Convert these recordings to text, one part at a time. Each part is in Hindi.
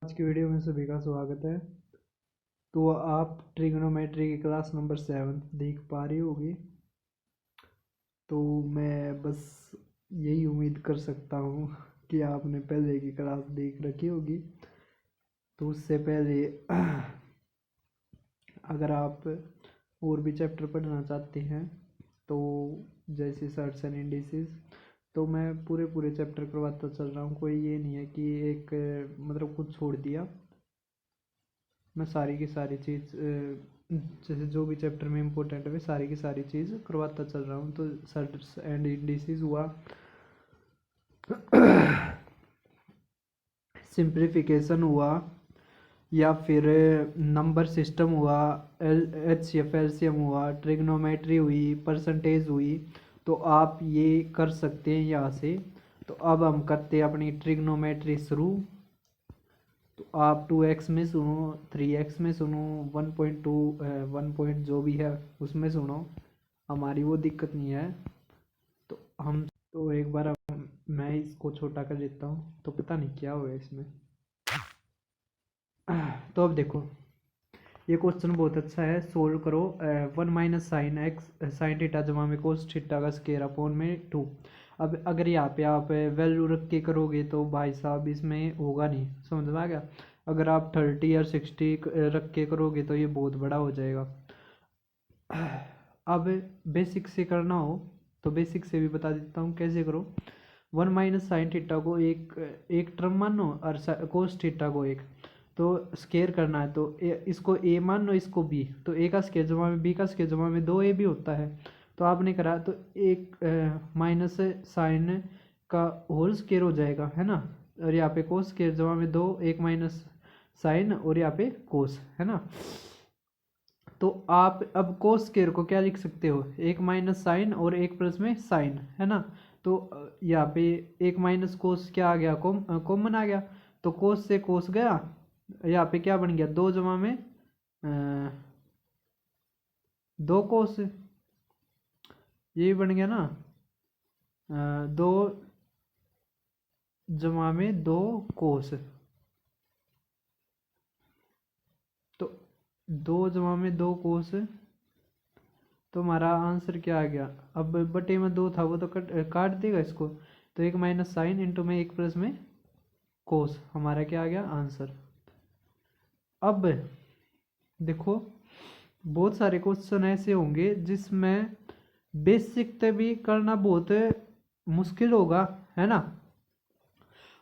आज की वीडियो में सभी का स्वागत है। तो आप ट्रिग्नोमेट्री की क्लास नंबर 7 देख पा रही होगी। तो मैं बस यही उम्मीद कर सकता हूँ कि आपने पहले की क्लास देख रखी होगी। तो उससे पहले अगर आप और भी चैप्टर पढ़ना चाहते हैं तो जैसे सर्च एंड इंडिसेस, तो मैं पूरे पूरे चैप्टर करवाता चल रहा हूँ। कोई ये नहीं है कि एक मतलब कुछ छोड़ दिया। मैं सारी की सारी चीज़ जैसे जो भी चैप्टर में इम्पोर्टेंट है सारी की सारी चीज़ करवाता चल रहा हूँ। तो सर्च एंड इंडिसेस हुआ, सिंप्लीफिकेशन हुआ, या फिर नंबर सिस्टम हुआ, एचसीएफ एलसीएम हुआ, ट्रिग्नोमेट्री हुई, परसेंटेज हुई, तो आप ये कर सकते हैं यहाँ से। तो अब हम करते हैं अपनी ट्रिग्नोमेट्री शुरू। तो आप 2x में सुनो, 3x में सुनो, 1.2 1 पॉइंट जो भी है उसमें सुनो, हमारी वो दिक्कत नहीं है। तो हम तो एक बार मैं इसको छोटा कर देता हूँ, तो पता नहीं क्या हुआ इसमें। तो अब देखो, ये क्वेश्चन बहुत अच्छा है, सोल्व करो। 1 - sin x sin थीटा जमा में कोस थीटा का स्क्वायर अपॉन में 2। अब अगर यहाँ पे आप वैल्यू रख के करोगे तो भाई साहब इसमें होगा नहीं, समझ में आ गया। अगर आप 30 या 60 रख के करोगे तो ये बहुत बड़ा हो जाएगा। अब बेसिक से करना हो तो बेसिक से भी बता देता हूँ कैसे करो। 1 - sin थीटा को एक एक टर्म मानो और कोस थीटा को एक, तो स्केयर करना है तो इसको ए मान लो, इसको बी, तो ए का स्केयर जमा में बी का स्केयर जमा में 2a भी होता है। तो आपने करा तो एक माइनस साइन का होल स्केयर हो जाएगा, है ना। और यहाँ पे कोस स्केयर जमा में 2, एक माइनस साइन और यहाँ पे कोस, है ना। तो आप अब कोस स्केयर को क्या लिख सकते हो, एक माइनस साइन और एक प्लस में साइन, है ना। तो यहाँ पे एक माइनस कोस क्या आ गया, कॉमन आ गया। तो कोस से कोस गया, यहाँ पे क्या बन गया, 2 जमा में 2 कोस, ये बन गया ना। 2 जमा में 2 कोस, तो 2 जमा में 2 कोस, तो हमारा आंसर क्या आ गया। अब बटे में 2 था वो तो काट देगा इसको, तो एक माइनस साइन इंटू में एक प्लस में कोस, हमारा क्या आ गया आंसर। अब देखो, बहुत सारे क्वेश्चन ऐसे होंगे जिसमें बेसिक से भी करना बहुत मुश्किल होगा, है ना।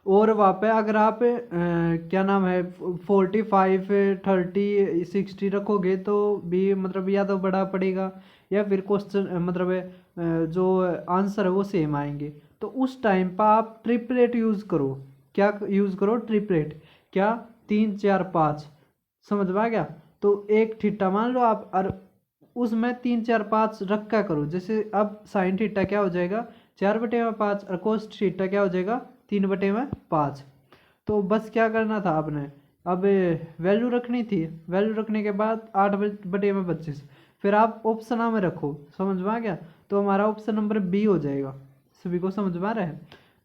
और वहाँ पे अगर आप क्या नाम है 45 30 60 रखोगे तो भी मतलब या तो बड़ा पड़ेगा या फिर क्वेश्चन मतलब जो आंसर है वो सेम आएंगे। तो उस टाइम पर आप ट्रिपलेट यूज़ करो। क्या यूज़ करो, ट्रिपलेट। क्या, 3 4 5, समझ में आ गया। तो एक थीटा मान लो आप, और उसमें 3 4 5 रखा करो। जैसे अब साइन थीटा क्या हो जाएगा, 4/5, और कोस थीटा क्या हो जाएगा, 3/5। तो बस क्या करना था आपने, अब वैल्यू रखनी थी, वैल्यू रखने के बाद 8/25, फिर आप ऑप्शन में रखो, समझ में आ गया। तो हमारा ऑप्शन नंबर बी हो जाएगा। सभी को समझ में आ रहा है।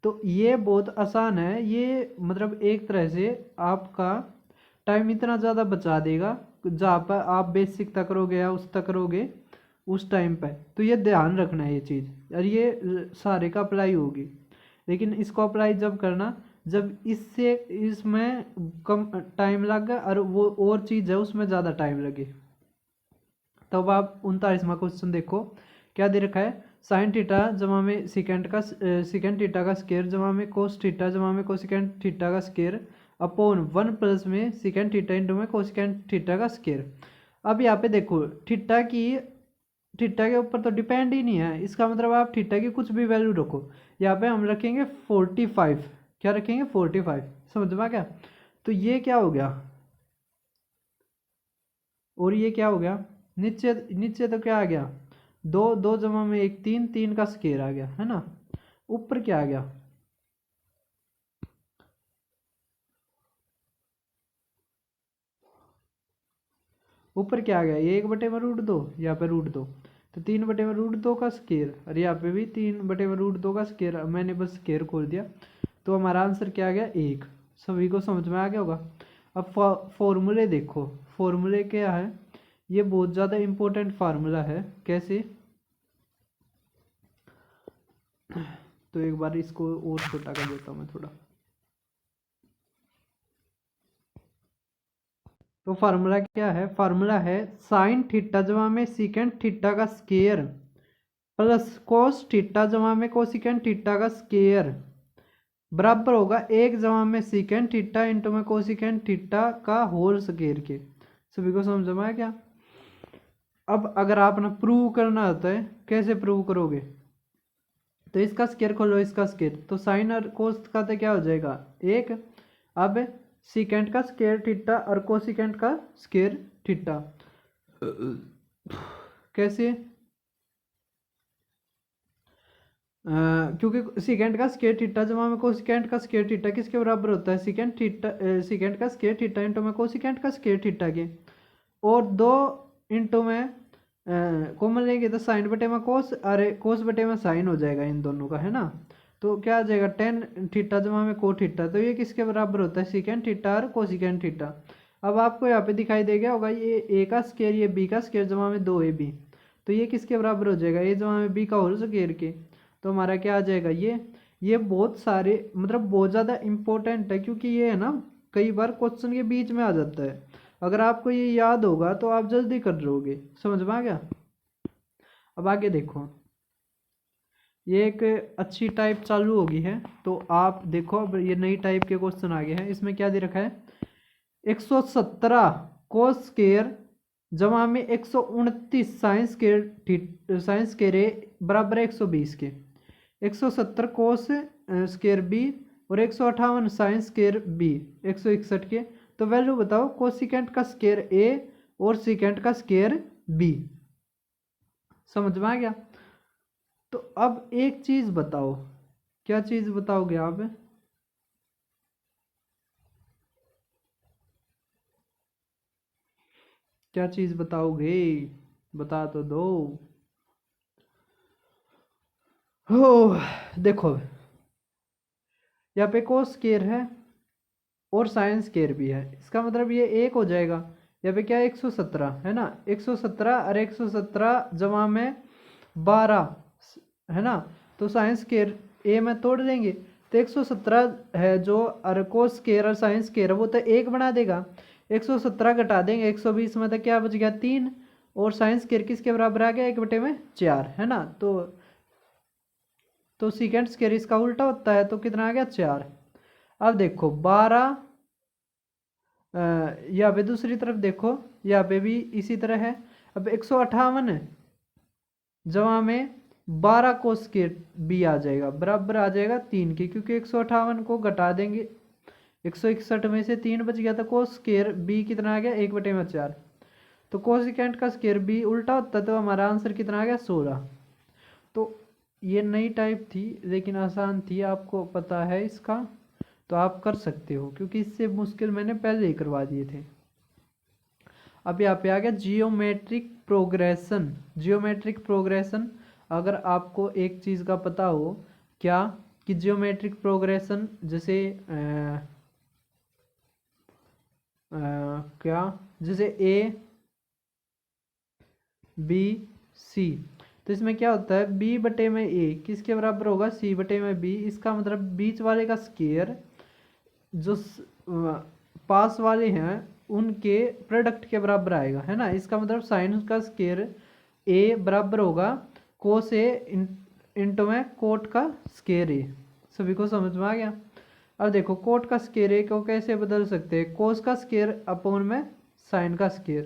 तो ये बहुत आसान है, ये मतलब एक तरह से आपका टाइम इतना ज़्यादा बचा देगा जहाँ पर आप बेसिक तक करोगे या उस तक करोगे उस टाइम पे। तो ये ध्यान रखना है ये चीज़, और ये सारे का अप्लाई होगी। लेकिन इसको अप्लाई जब करना जब इससे इसमें कम टाइम लगा और वो और चीज़ है उसमें ज़्यादा टाइम लगे। तब आप 39वां क्वेश्चन देखो, क्या दे रखा है, साइन थीटा जमा में सेकेंड थीटा का स्केयर जमा में कोस थीटा जमा में कोसेकेंड थीटा का स्केयर अपॉन 1 प्लस में सेकेंड थीटा इंटू में कोसेकेंड थीटा का स्केयर। अब यहाँ पे देखो, थीटा के ऊपर तो डिपेंड ही नहीं है, इसका मतलब आप थीटा की कुछ भी वैल्यू रखो। यहाँ पे हम रखेंगे 45, क्या रखेंगे 45, समझ में आ गया। तो ये क्या हो गया, और ये क्या हो गया, नीचे नीचे तो क्या आ गया, 2 जमा में 1 3, 3 का स्केयर आ गया, है ना। ऊपर क्या आ गया, ऊपर क्या आ गया, ये 1/√2, यहाँ पे √2, तो 3/√2 का स्केयर, और यहाँ पे भी 3/√2 का स्केयर, मैंने बस स्केयर खोल दिया। तो हमारा आंसर क्या आ गया, 1। सभी को समझ में आ गया होगा। अब फॉर्मूले देखो, फॉर्मूले क्या है, ये बहुत ज़्यादा इम्पोर्टेंट फार्मूला है। कैसे, तो एक बार इसको और छोटा कर देता हूँ मैं थोड़ा। तो फार्मूला क्या है, फार्मूला है साइन थीटा जमा में सीकेंट थीटा का स्केयर प्लस कोस थीटा जमा में कोसिकेंट थीटा का स्केयर बराबर होगा 1 जमा में सीकेंट थीटा इंटू में कोसिकेंट थीटा का होल स्केयर के। सभी को समझ में आया क्या? अब अगर आपने प्रूव करना होता है, कैसे प्रूव करोगे, तो इसका स्केयर खोलो, इसका स्केयर, तो साइन और कोस का तो क्या हो जाएगा 1। अब सीकेंट का स्केयर थीटा और कोसिकेंट का स्केयर थीटा, कैसे, क्योंकि सीकेंट का स्केयर थीटा जमा में कोसिकेंट का स्केयर थीटा किसके बराबर होता है, सीकेंट थीटा, सीकेंट का स्केयर थीटा इंटू में कोसिकेंट का स्केयर थीटा के, और 2 इंटू में कॉमन लेंगे तो साइन बटे में कोस, अरे कोस बटे में साइन हो जाएगा इन दोनों का, है ना। तो क्या आ जाएगा टेन थीटा जमा में को थीटा, तो ये किसके बराबर होता है, सीकेंट थीटा और कोसिकेंट थीटा। अब आपको यहाँ पे दिखाई दे गया होगा ये ए का स्केयर, ये बी का स्केयर जमा में 2ab, तो ये किसके बराबर हो जाएगा, ए जमा में बी का होल स्केयर के। तो हमारा क्या आ जाएगा, ये बहुत सारे मतलब बहुत ज़्यादा इम्पोर्टेंट है, क्योंकि ये है ना कई बार क्वेश्चन के बीच में आ जाता है। अगर आपको ये याद होगा तो आप जल्दी कर लोगे। समझ में आ गया? अब आगे देखो, ये एक अच्छी टाइप चालू होगी है, तो आप देखो अब ये नई टाइप के क्वेश्चन आ गए हैं। इसमें क्या दे रखा है, 117 कोस स्केयर जमा में 129 साइन स्केयर ए बराबर 120 के। 170 कोस स्केयर बी और 158 साइन स्केयर बी 161 के। तो वैल्यू बताओ कोसिकेंट का स्केयर ए और सिकेंट का स्केयर बी। समझ में आ गया? तो अब एक चीज बताओ, क्या चीज बताओगे आप, क्या चीज बताओगे, बता तो दो। हो देखो, यहाँ पे कोस स्केयर है और साइन स्केयर भी है, इसका मतलब ये एक हो जाएगा। यहाँ पे क्या है 117 है ना, 117 और 117 जमा में 12 है ना, तो साइन स्केयर ए में तोड़ देंगे तो 117 है जो, और कोस स्केयर और साइन स्केयर वो तो एक बना देगा। 117 घटा देंगे 120 में तो क्या बच गया 3, और साइन स्केयर किसके बराबर आ गया 1/4 है ना। तो सीकेंट स्केयर इसका उल्टा होता है, तो कितना आ गया 4। अब देखो 12, यहाँ पे दूसरी तरफ देखो, यहाँ पे भी इसी तरह है। अब 158 जमा में 12 को स्केयर बी आ जाएगा, बराबर आ जाएगा 3 के, क्योंकि 158 को घटा देंगे 161 में से 3 बच गया, तो कोस स्केयर बी कितना आ गया 1/4। तो कोसिकेंट का स्केयर बी उल्टा होता, तो हमारा आंसर कितना आ गया 16। तो ये नई टाइप थी लेकिन आसान थी, आपको पता है इसका, तो आप कर सकते हो, क्योंकि इससे मुश्किल मैंने पहले ही करवा दिए थे। अब यहाँ पे आ गया जियोमेट्रिक प्रोग्रेशन। जियोमेट्रिक प्रोग्रेशन, अगर आपको एक चीज़ का पता हो, क्या, कि जियोमेट्रिक प्रोग्रेशन जैसे क्या, जैसे ए बी सी, तो इसमें क्या होता है बी बटे में ए किसके बराबर होगा, सी बटे में बी। इसका मतलब बीच वाले का स्केयर जो पास वाले हैं उनके प्रोडक्ट के बराबर आएगा, है ना। इसका मतलब साइन का स्केयर ए बराबर होगा कोस ए इंटू में कोट का स्केयर ए। सभी को समझ में आ गया? अब देखो कोट का स्केयर ए को कैसे बदल सकते हैं, कोस का स्केयर अपॉन में साइन का स्केयर,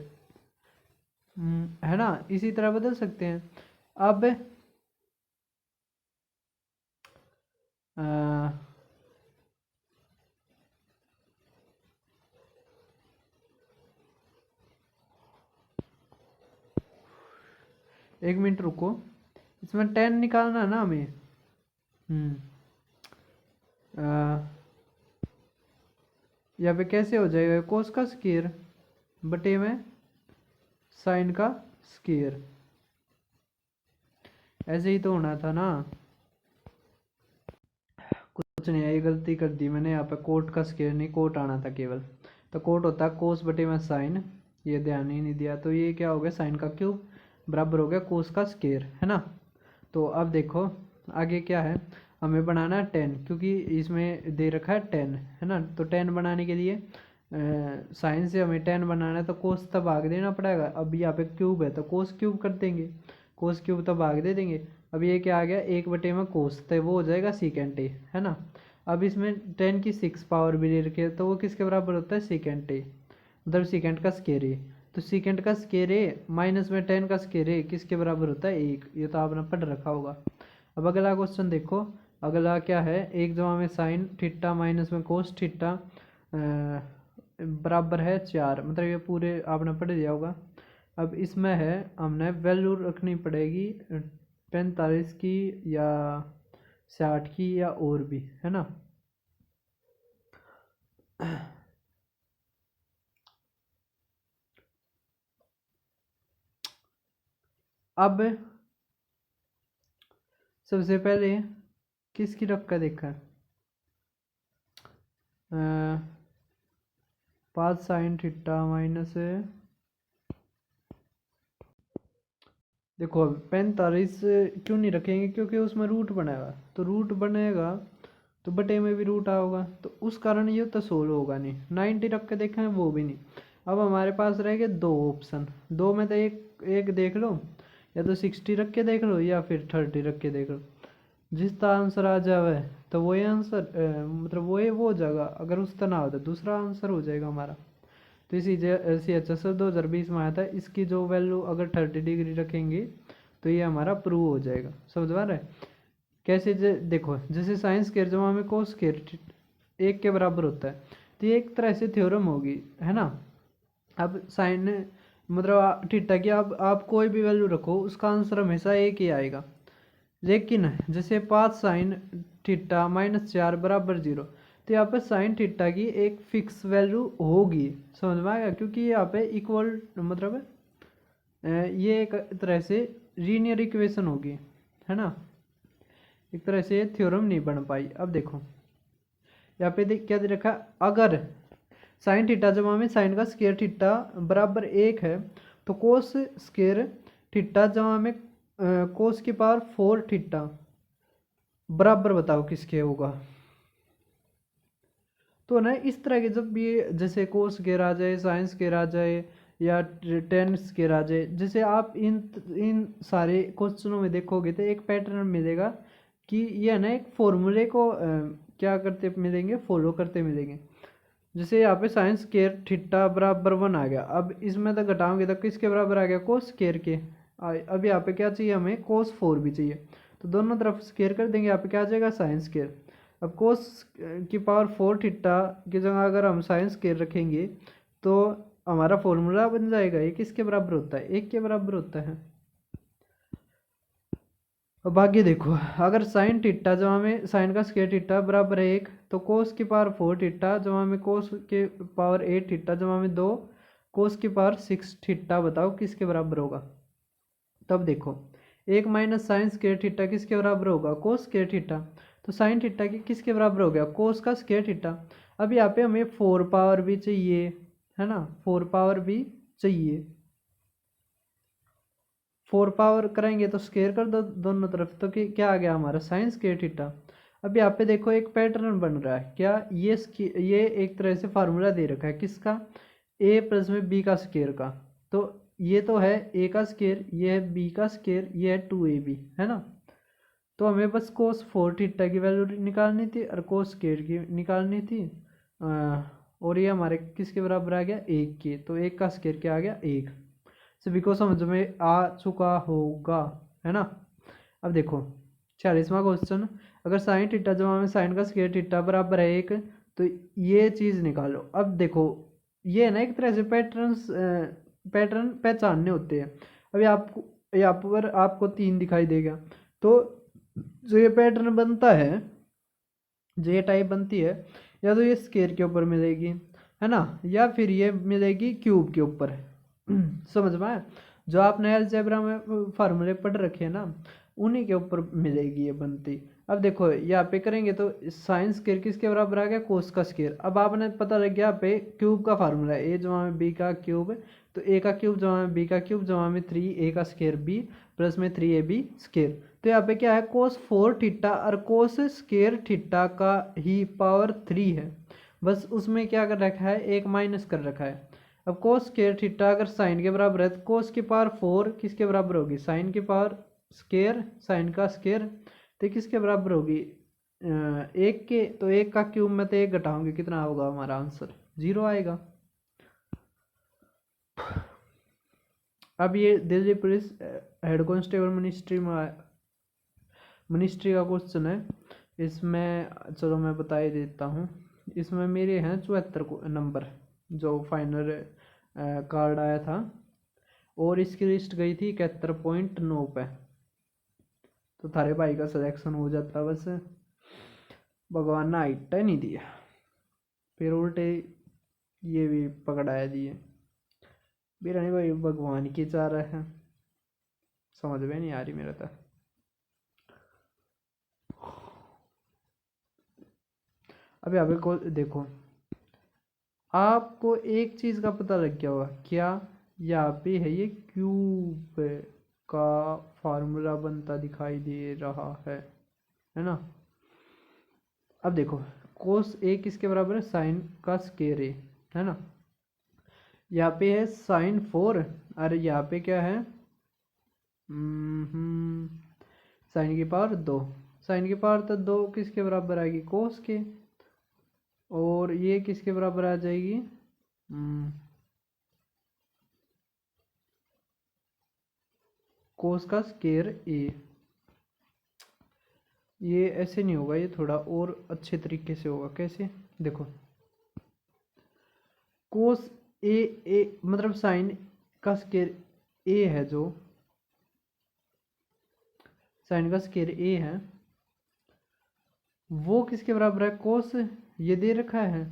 है ना, इसी तरह बदल सकते हैं। अब एक मिनट रुको, इसमें 10 निकालना है ना हमें। यहाँ पे कैसे हो जाएगा कोस का स्केयर बटे में साइन का स्केयर, ऐसे ही तो होना था ना। कुछ नहीं, ये गलती कर दी मैंने, यहाँ पे कोट का स्केयर नहीं कोट आना था केवल। तो कोट होता है कोस बटे में साइन, ये ध्यान ही नहीं दिया, तो ये क्या हो गया साइन का क्यूब बराबर हो गया कोस का स्केयर, है ना। तो अब देखो आगे क्या है, हमें बनाना है 10, क्योंकि इसमें दे रखा है 10, है ना। तो 10 बनाने के लिए साइन से हमें 10 बनाना है तो कोस तब भाग देना पड़ेगा। अब यहाँ पे क्यूब है तो कोस क्यूब कर देंगे, कोस क्यूब तब भाग दे देंगे। अब ये क्या आ गया 1 बटे में कोस, तो वो हो जाएगा सीकेंट ए, है ना। अब इसमें 10 की 6 पावर भी दे रखी है, तो वो किसके बराबर होता है सीकेंट ए, मतलब सीकेंट का स्केयर ए। तो सीकेंट का स्केयर ए माइनस में 10 का स्केयर ए किसके बराबर होता है 1, ये तो आपने पढ़ रखा होगा। अब अगला क्वेश्चन देखो, अगला क्या है, 1 जमा में साइन थीटा माइनस में कोस थीटा बराबर है 4, मतलब ये पूरे आपने पढ़ लिया होगा। अब इसमें है हमने वैल्यू रखनी पड़ेगी 45 की या 60 की या और भी, है ना। अब सबसे पहले किसकी रख कर देखा, 5 साइन थीटा माइनस, देखो 45 क्यों नहीं रखेंगे, क्योंकि उसमें रूट बनेगा, तो रूट बनेगा तो बटे में भी रूट आओगा, तो उस कारण ये तो सोल्व होगा नहीं। 90 रख के देखें वो भी नहीं। अब हमारे पास रह गए 2 ऑप्शन, 2 में तो एक एक देख लो, या तो 60 रख के देख लो या फिर 30 रख के देख लो। जिसका आंसर आ जाए तो वही आंसर मतलब वही वो हो जाएगा, अगर उसका ना हो तो दूसरा आंसर हो जाएगा हमारा। तो इसी CHS 2020 में आया था, इसकी जो वैल्यू अगर 30 डिग्री रखेंगे तो ये हमारा प्रूव हो जाएगा। समझ में आ रहा है कैसे, देखो जैसे साइन स्क्वायर जमा में कोस स्क्वायर 1 के बराबर होता है, तो ये एक तरह से थ्योरम होगी, है ना। अब साइन मतलब थीटा की आप कोई भी वैल्यू रखो उसका आंसर हमेशा एक ही आएगा। लेकिन जैसे 5 साइन थीटा माइनस 4 बराबर 0, तो यहाँ पे साइन थीटा की एक फिक्स वैल्यू होगी। समझ में आएगा, क्योंकि यहाँ पे इक्वल मतलब ये एक तरह से लीनियर इक्वेशन होगी, है ना। एक तरह से थ्योरम नहीं बन पाई। अब देखो यहाँ पे क्या दे रखा, अगर साइन थीटा जमा में साइन का स्क्वायर थीटा बराबर 1 है, तो कोस स्क्वायर थीटा जमा में कोस की पावर 4 थीटा बराबर बताओ किसके होगा। तो ना इस तरह के जब भी जैसे कोस स्क्वायर आ जाए, साइन स्क्वायर आ जाए या टेन स्क्वायर आ जाए, जैसे आप इन सारे क्वेश्चनों में देखोगे तो एक पैटर्न मिलेगा कि ये ना एक फॉर्मूले को क्या करते मिलेंगे, फॉलो करते मिलेंगे। जैसे यहाँ पे साइन स्क्वायर थीटा बराबर 1 आ गया, अब इसमें तो घटाओगे तो किसके बराबर आ गया कोस स्क्वायर के। अब यहाँ पे क्या चाहिए हमें कोस 4 भी चाहिए, तो दोनों तरफ स्क्वायर कर देंगे, यहाँ पे क्या आ जाएगा साइन स्क्वायर। अब कोस की पावर 4 थीटा की जगह अगर हम साइन स्क्वायर रखेंगे तो हमारा फॉर्मूला बन जाएगा, ये किसके बराबर होता है 1 के बराबर होता है। अब आगे देखो, अगर साइन थीटा जमा में साइन का स्क्वायर थीटा बराबर है 1, तो कोस की पावर 4 थीटा जमा में कोस के पावर 8 थीटा जमा में 2 कोस की पावर 6 थीटा बताओ किसके बराबर होगा। तब देखो 1 माइनस साइन स्क्वायर थीटा किसके बराबर होगा कोस स्क्वायर थीटा, तो साइन थीटा की किसके बराबर हो गया कोस का स्क्वायर थीटा। अब यहाँ पे हमें 4 पावर भी चाहिए, है ना, 4 पावर भी चाहिए। 4 पावर करेंगे तो स्क्वायर कर दो दोनों तरफ, तो क्या आ गया हमारा साइन स्क्वायर थीटा। अब यहाँ पे देखो एक पैटर्न बन रहा है, क्या ये एक तरह से फार्मूला दे रखा है किसका, a प्लस में b का स्क्वायर का। तो ये तो है a का स्क्वायर, ये है b का स्क्वायर, ये है 2ab, है ना। तो हमें बस कोस 4 थीटा की वैल्यू निकालनी थी और कोस स्क्वायर की निकालनी थी, और ये हमारे किसके बराबर आ गया 1 के, तो 1 का स्क्वायर क्या आ गया 1। सभी को समझ में आ चुका होगा, है ना। अब देखो 40वां क्वेश्चन, अगर साइन थीटा जमा में साइन का स्क्वायर थीटा बराबर है 1, तो ये चीज़ निकालो। अब देखो ये ना एक तरह से पैटर्न पहचानने होते हैं। अभी आपको यहाँ पर आपको 3 दिखाई देगा, तो जो ये पैटर्न बनता है, जो ये टाइप बनती है, या तो ये स्क्वायर के ऊपर मिलेगी, है ना, या फिर ये मिलेगी क्यूब के ऊपर। समझ में आया, जो आपने अलजेब्रा में फार्मूले पढ़ रखे हैं ना, उन्हीं के ऊपर मिलेगी ये बनती। अब देखो यहाँ पे करेंगे तो साइन स्क्वायर किसके बराबर आ गया, कोस का स्क्वायर। अब आपने पता लग गया यहाँ पे क्यूब का फार्मूला है, ए जमा में बी का क्यूब, तो ए का क्यूब जमा में बी का क्यूब जमा में 3a का स्क्वायर बी प्लस में 3ab स्क्वायर। तो यहाँ पे क्या है, कोस 4 थीटा और कोस स्क्वायर थीटा का ही पावर 3 है, बस उसमें क्या कर रखा है, एक माइनस कर रखा है। अब कोस स्क्वायर थीटा अगर साइन के बराबर है तो कोस की पावर 4 किसके बराबर होगी, साइन की पावर स्क्वायर, साइन का स्क्वायर, तो किसके बराबर होगी, एक के। तो एक का क्यूब में तो एक घटाओगे कितना होगा, हमारा आंसर 0 आएगा। अब ये Delhi police head constable ministry का क्वेश्चन है। इसमें चलो मैं बता ही देता हूँ। इसमें मेरे हैं 74 नंबर जो फाइनल कार्ड आया था, और इसकी लिस्ट गई थी 71.9 पे। तो थारे भाई का सिलेक्शन हो जाता, बस भगवान ने हाइट नहीं दिया, फिर उल्टे ये भी पकड़ाया दिए। बिरानी भाई भगवान की चाह रहा है, समझ में नहीं आ रही मेरा तो। अब यहाँ पे को देखो, आपको एक चीज का पता लग गया होगा क्या, यहाँ पे है ये क्यूब का फार्मूला बनता दिखाई दे रहा है ना। अब देखो कोस ए किसके बराबर है, साइन का स्क्वायर ए, है ना। यहाँ पे है साइन 4, और यहाँ पे क्या है, साइन की पावर 2, साइन की पावर तो 2 किसके बराबर आएगी, कोस के, और ये किसके बराबर आ जाएगी, कोस का स्क्वायर ए। ये ऐसे नहीं होगा, ये थोड़ा और अच्छे तरीके से होगा। कैसे, देखो कोस ए मतलब साइन का स्क्वायर ए है, जो साइन का स्क्वायर ए है वो किसके बराबर है, कोस, ये दे रखा है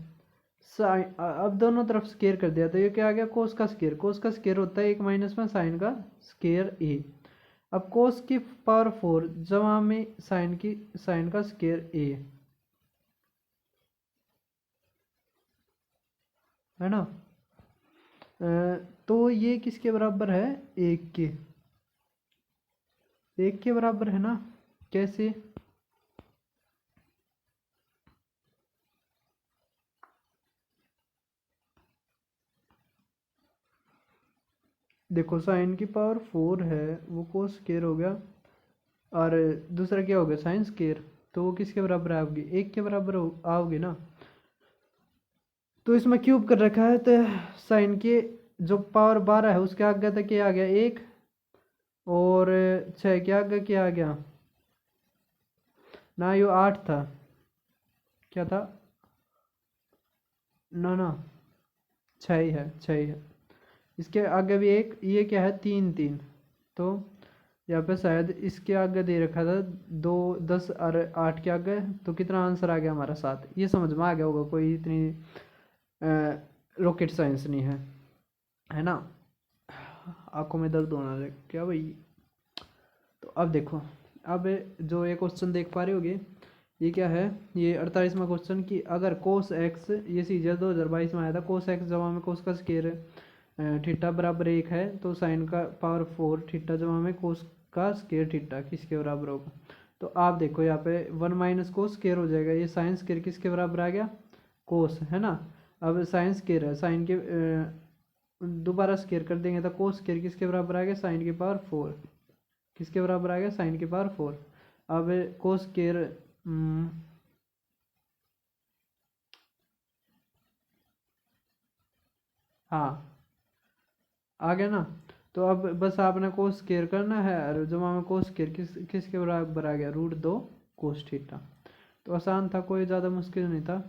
साइन। अब दोनों तरफ स्क्वायर कर दिया तो ये क्या आ गया, कोस का स्क्वायर। कोस का स्क्वायर होता है 1 माइनस में साइन का स्क्वायर ए। अब कोस की पावर 4 जमा में साइन का स्क्वायर ए, है ना। तो ये किसके बराबर है, 1 के, 1 के बराबर है ना। कैसे, देखो साइन की पावर 4 है वो कोस स्क्वायर हो गया, और दूसरा क्या हो गया, साइन स्क्वायर, तो वो किसके बराबर आओगी, 1 के बराबर आओगी ना। तो इसमें क्यूब कर रखा है, तो साइन के जो पावर 12 है उसके आगे तक क्या आ गया, 1, और 6 के आगे क्या आ गया ना, यो 8 था, क्या था ना ना 6 ही है, 6 ही है। इसके आगे भी एक, ये क्या है 3 3, तो यहाँ पे शायद इसके आगे दे रखा था 2 10 और 8 के आगे, तो कितना आंसर आ गया हमारा 7। ये समझ में आ गया होगा, कोई इतनी रॉकेट साइंस नहीं है ना। आंखों में दर्द होना लग क्या भाई। तो अब देखो, अब जो ये क्वेश्चन देख पा रहे होगे, ये क्या है, ये 48वां क्वेश्चन कि अगर कोस एक्स, ये सीजर 2022 में आया था, कोस एक्स जमा में कोस का स्क्वायर थीटा बराबर 1 है, तो साइन का पावर 4 थीटा जमा में कोस का स्क्वायर थीटा किसके बराबर होगा। तो आप देखो यहाँ पे 1 माइनस कोस स्क्वायर हो जाएगा, ये साइन स्क्वायर किसके बराबर आ गया, कोस, है ना। अब साइन स्क्वायर है, साइन के दोबारा स्क्वायर कर देंगे तो कोस स्क्वायर किसके बराबर आ गया, साइन की पावर 4, किसके बराबर आ गया, साइन की पावर 4। अब कोस स्क्वायर हाँ आ गया ना। तो अब बस आपने कोस स्क्वायर करना है, और जमा में कोस स्क्वायर किसके बराबर आ गया, √2 कोस थीटा। तो आसान था, कोई ज़्यादा मुश्किल नहीं था।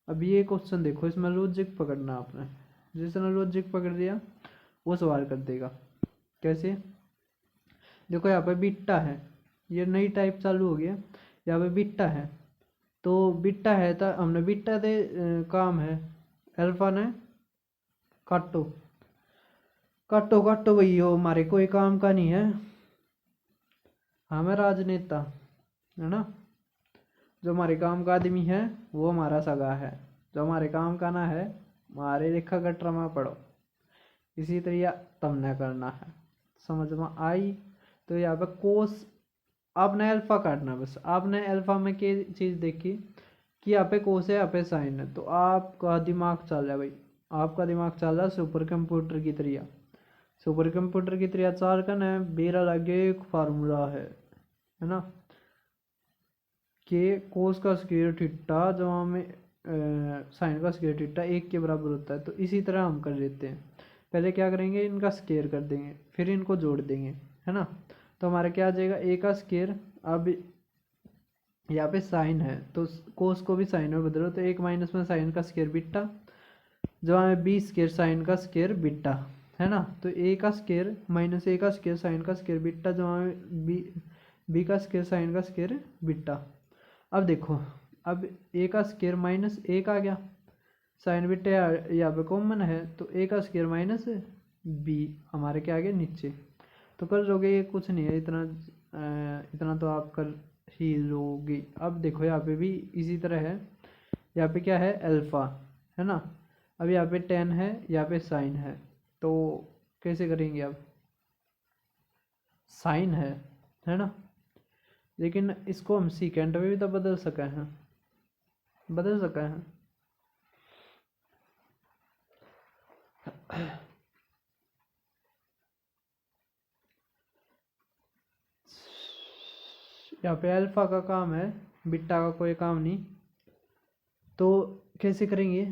अब ये क्वेश्चन देखो, इसमें लॉजिक पकड़ना आपने, जिसने लॉजिक पकड़ दिया वो सवाल कर देगा। कैसे, देखो यहाँ पे बिट्टा है, ये नई टाइप चालू हो गया, यहाँ पे बिट्टा है, तो बिट्टा है तो हमने बिट्टा दे काम है, अल्फा ने काटो काटो काटो भैया, हमारे कोई काम का नहीं है, हमें राजनेता, है ना। जो हमारे काम का आदमी है वो हमारा सगा है, जो हमारे काम का ना है हमारे रेखा गटर में पढ़ो। इसी तरह तुमने करना है, समझ में आई। तो यहाँ पे कोस आपने अल्फा काटना, बस आपने अल्फा में क्या चीज़ देखी कि यहाँ पे कोस है यहाँ पे साइन है, तो आपका दिमाग चल रहा है भाई, आपका दिमाग चल रहा है सुपर कंप्यूटर की तरह। सुपर कंप्यूटर की तरह चार कन है, बेरा लागे एक फार्मूला है ना, कि कोस का स्क्वायर थीटा जहाँ में साइन का स्क्वायर थीटा एक के बराबर होता है। तो इसी तरह हम कर लेते हैं, पहले क्या करेंगे इनका स्क्वायर कर देंगे फिर इनको जोड़ देंगे, है ना। तो हमारा क्या आ जाएगा ए का स्क्वायर। अब यहाँ पे साइन है तो कोस को भी साइन में बदलो, तो एक माइनस में साइन का स्क्वायर बीटा, जहाँ में बी स्क्वायर साइन का स्क्वायर बीटा, है ना। तो ए का स्क्वायर माइनस ए का स्क्वायर साइन का स्क्वायर बीटा, जहाँ में बी का स्क्वायर साइन का स्क्वायर बीटा। अब देखो, अब ए का स्क्वायर माइनस एक आ गया, साइन बीटा यहाँ पे कॉमन है, तो ए का स्क्वायर माइनस बी हमारे क्या आ गया नीचे। तो कर लोगे, ये कुछ नहीं है, इतना तो आप कर ही लोगे। अब देखो यहाँ पे भी इसी तरह है, यहाँ पे क्या है अल्फा, है ना। अब यहाँ पे टेन है, यहाँ पे साइन है, तो कैसे करेंगे। अब साइन है ना, लेकिन इसको हम सीकेंड में भी तो बदल सके हैं, बदल सके हैं। यहाँ पे अल्फा का काम है, बीटा का कोई काम नहीं। तो कैसे करेंगे,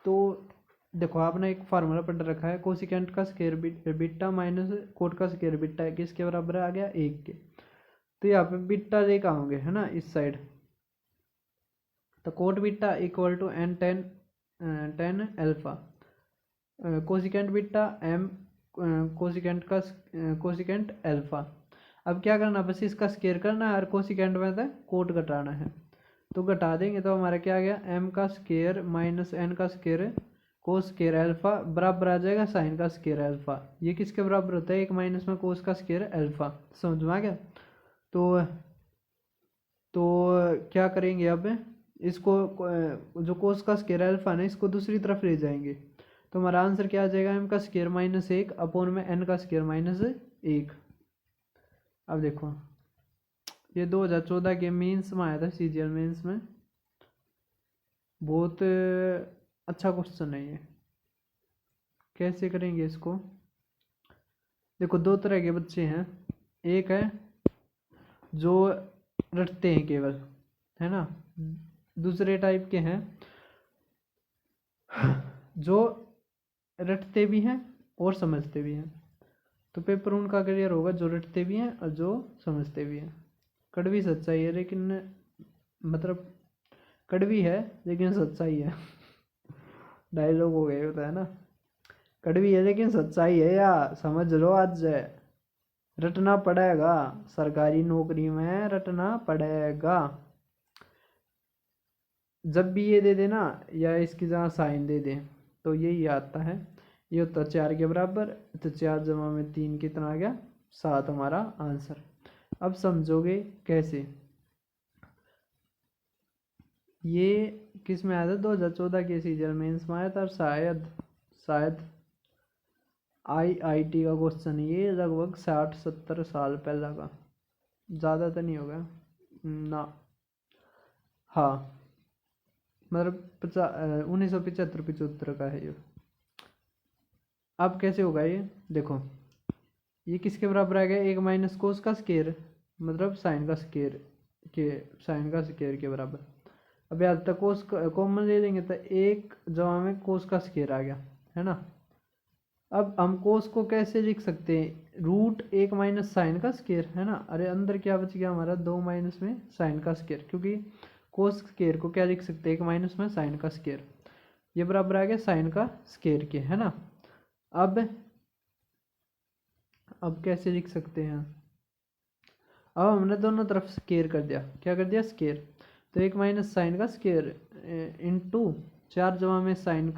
तो देखो आपने एक फार्मूला पढ़ रखा है, कोसिकेंट का स्क्वायर बीटा माइनस कोट का स्क्वायर बीटा है, किसके बराबर आ गया एक के। तो यहाँ पे बीटा लेके आओगे, है ना, इस साइड। तो cot beta equal to n tan alpha, cosecant beta m cosecant alpha. अब क्या करना, बस इसका स्क्वायर करना है और कोसिकेंट में तो कोट घटाना है। तो घटा देंगे तो हमारा क्या आ गया, एम का स्क्वायर माइनस एन का स्क्वायर कोस स्क्वायर अल्फा बराबर आ जाएगा साइन का स्क्वायर अल्फा। ये किसके बराबर होता है, एक माइनस में कोस का स्क्वायर अल्फा। समझ में आ गया। तो क्या करेंगे अब, इसको जो कोस का स्क्वायर अल्फा है इसको दूसरी तरफ ले जाएंगे, तो हमारा आंसर क्या आ जाएगा, एम का स्क्वायर माइनस एक अपॉन में एन का स्क्वायर माइनस एक। अब देखो ये 2014 के मेंस में आया था, सीजीएल मेंस में, बहुत अच्छा क्वेश्चन है ये। कैसे करेंगे इसको, देखो दो तरह के बच्चे हैं, एक है जो रटते हैं केवल, है ना, दूसरे टाइप के हैं जो रटते भी हैं और समझते भी हैं। तो पेपर उनका क्लियर होगा जो रटते भी हैं और जो समझते भी हैं। कड़वी सच्चाई है, लेकिन मतलब कड़वी है लेकिन सच्चाई है। डायलॉग हो गए होता है ना, कड़वी है लेकिन सच्चाई है, या समझ लो आज रटना पड़ेगा, सरकारी नौकरी में रटना पड़ेगा। जब भी ये दे देना या इसकी जहाँ साइन दे दें तो यही आता है, ये होता है 4 के बराबर, तो 4 जमा में 3 कितना आ गया 7 हमारा आंसर। अब समझोगे कैसे, ये किस में आया था, 2014 के सीजन मेंस में आया था, और शायद आईआईटी का क्वेश्चन, ये लगभग 60-70 साल पहला का, ज़्यादा तो नहीं होगा ना, हाँ मतलब 1975-75 का है ये। अब कैसे होगा ये, देखो ये किसके बराबर आ गया, एक माइनस कोस का स्क्वायर मतलब साइन का स्क्वायर के बराबर। अब यहाँ तक कोस कॉमन ले लेंगे तो एक जमा में कोस का स्क्वायर आ गया, है ना। अब हम कोस को कैसे लिख सकते हैं, रूट एक माइनस साइन का स्क्वायर, है ना। अरे अंदर क्या बच गया हमारा, 2 माइनस में साइन का स्क्वायर, क्योंकि कोस स्क्वायर को क्या लिख सकते हैं, एक माइनस में साइन का स्क्वायर, ये बराबर आ गया साइन का स्क्वायर के, है ना। अब कैसे लिख सकते हैं, अब हमने दोनों तरफ स्क्वायर कर दिया, क्या कर दिया स्क्वायर, तो एक माइनस साइन का स्क्वायर इंटू 4 जमा में साइन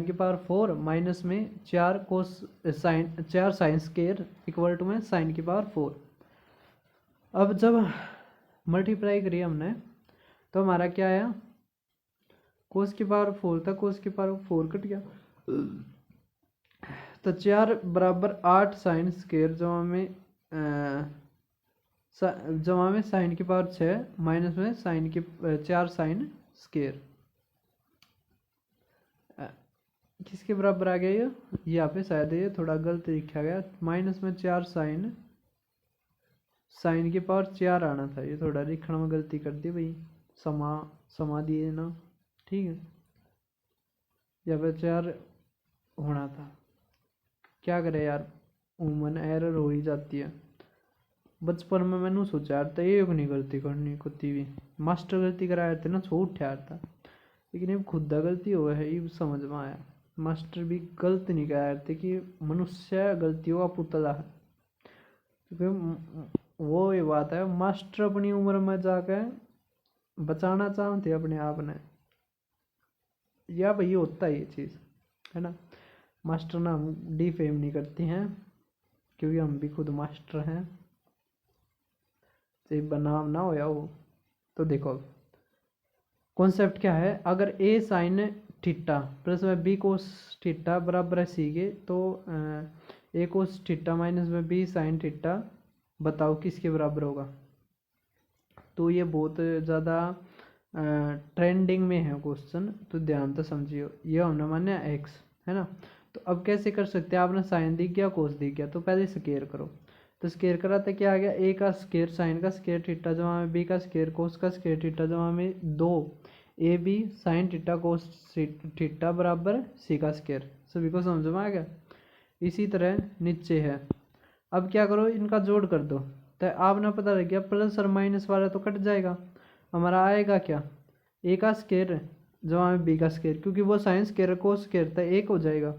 की पावर 4 माइनस में 4 साइन स्क्वायर इक्वल टू में साइन की पावर 4। अब जब मल्टीप्लाई करी हमने तो हमारा क्या आया, कोस की पावर 4 था, कोस की पावर 4 कट गया, तो 4 बराबर 8 साइन स्क्वायर जमा में साइन की पावर 6 माइनस में साइन की 4 साइन स्क्वायर किसके बराबर आ गया ये यहाँ पे शायद ये थोड़ा गलत लिखा गया, माइनस में 4 साइन साइन की पावर 4 आना था, ये थोड़ा लिखने में गलती कर दी भाई, समा दिए ना, ठीक है, यहाँ पे 4 होना था, क्या करे यार, उमन एरर हो ही जाती है। बचपन में मैंने सोचा यार तो ये नहीं गलती करनी कुत्ती भी, मास्टर गलती कराया थे ना, छो उठा था, लेकिन ये खुद गलती हो है, ये समझ में आया, मास्टर भी गलत नहीं कराया थे कि मनुष्य गलतियों का पुतला है, क्योंकि वो ये बात है, मास्टर अपनी उम्र में जाकर बचाना चाहते अपने आप ने, या भाई होता है ये चीज़, है ना। मास्टर ना हम डिफेम नहीं करते हैं, क्योंकि हम भी खुद मास्टर हैं, चाहे बनाम ना होया हो। तो देखो कॉन्सेप्ट क्या है, अगर ए साइन थीटा प्लस में बी कोस थीटा बराबर है सी के, तो ए कोस थीटा माइनस में बी साइन थीटा बताओ किसके बराबर होगा। तो ये बहुत ज़्यादा ट्रेंडिंग में है क्वेश्चन, तो ध्यान से समझियो, ये हमने माना एक्स, है ना। तो अब कैसे कर सकते हैं, आपने साइन दिख गया कोस दिख गया, तो पहले स्केयर करो, तो स्केयर करा तो क्या आ गया, ए का स्केयर साइन का स्केयर थीटा जमा में बी का स्केयर कोस का स्केयर थीटा जमा में 2 A B sine theta cos theta बराबर सी का स्केयर, सभी को समझ में आ गया। इसी तरह नीचे है, अब क्या करो इनका जोड़ कर दो, तो आपने पता लग गया प्लस और माइनस वाला तो कट जाएगा, हमारा आएगा क्या, ए का स्केयर जमा में बी का स्केयर, क्योंकि वो साइन स्केयर कोस स्केयर तो एक हो जाएगा,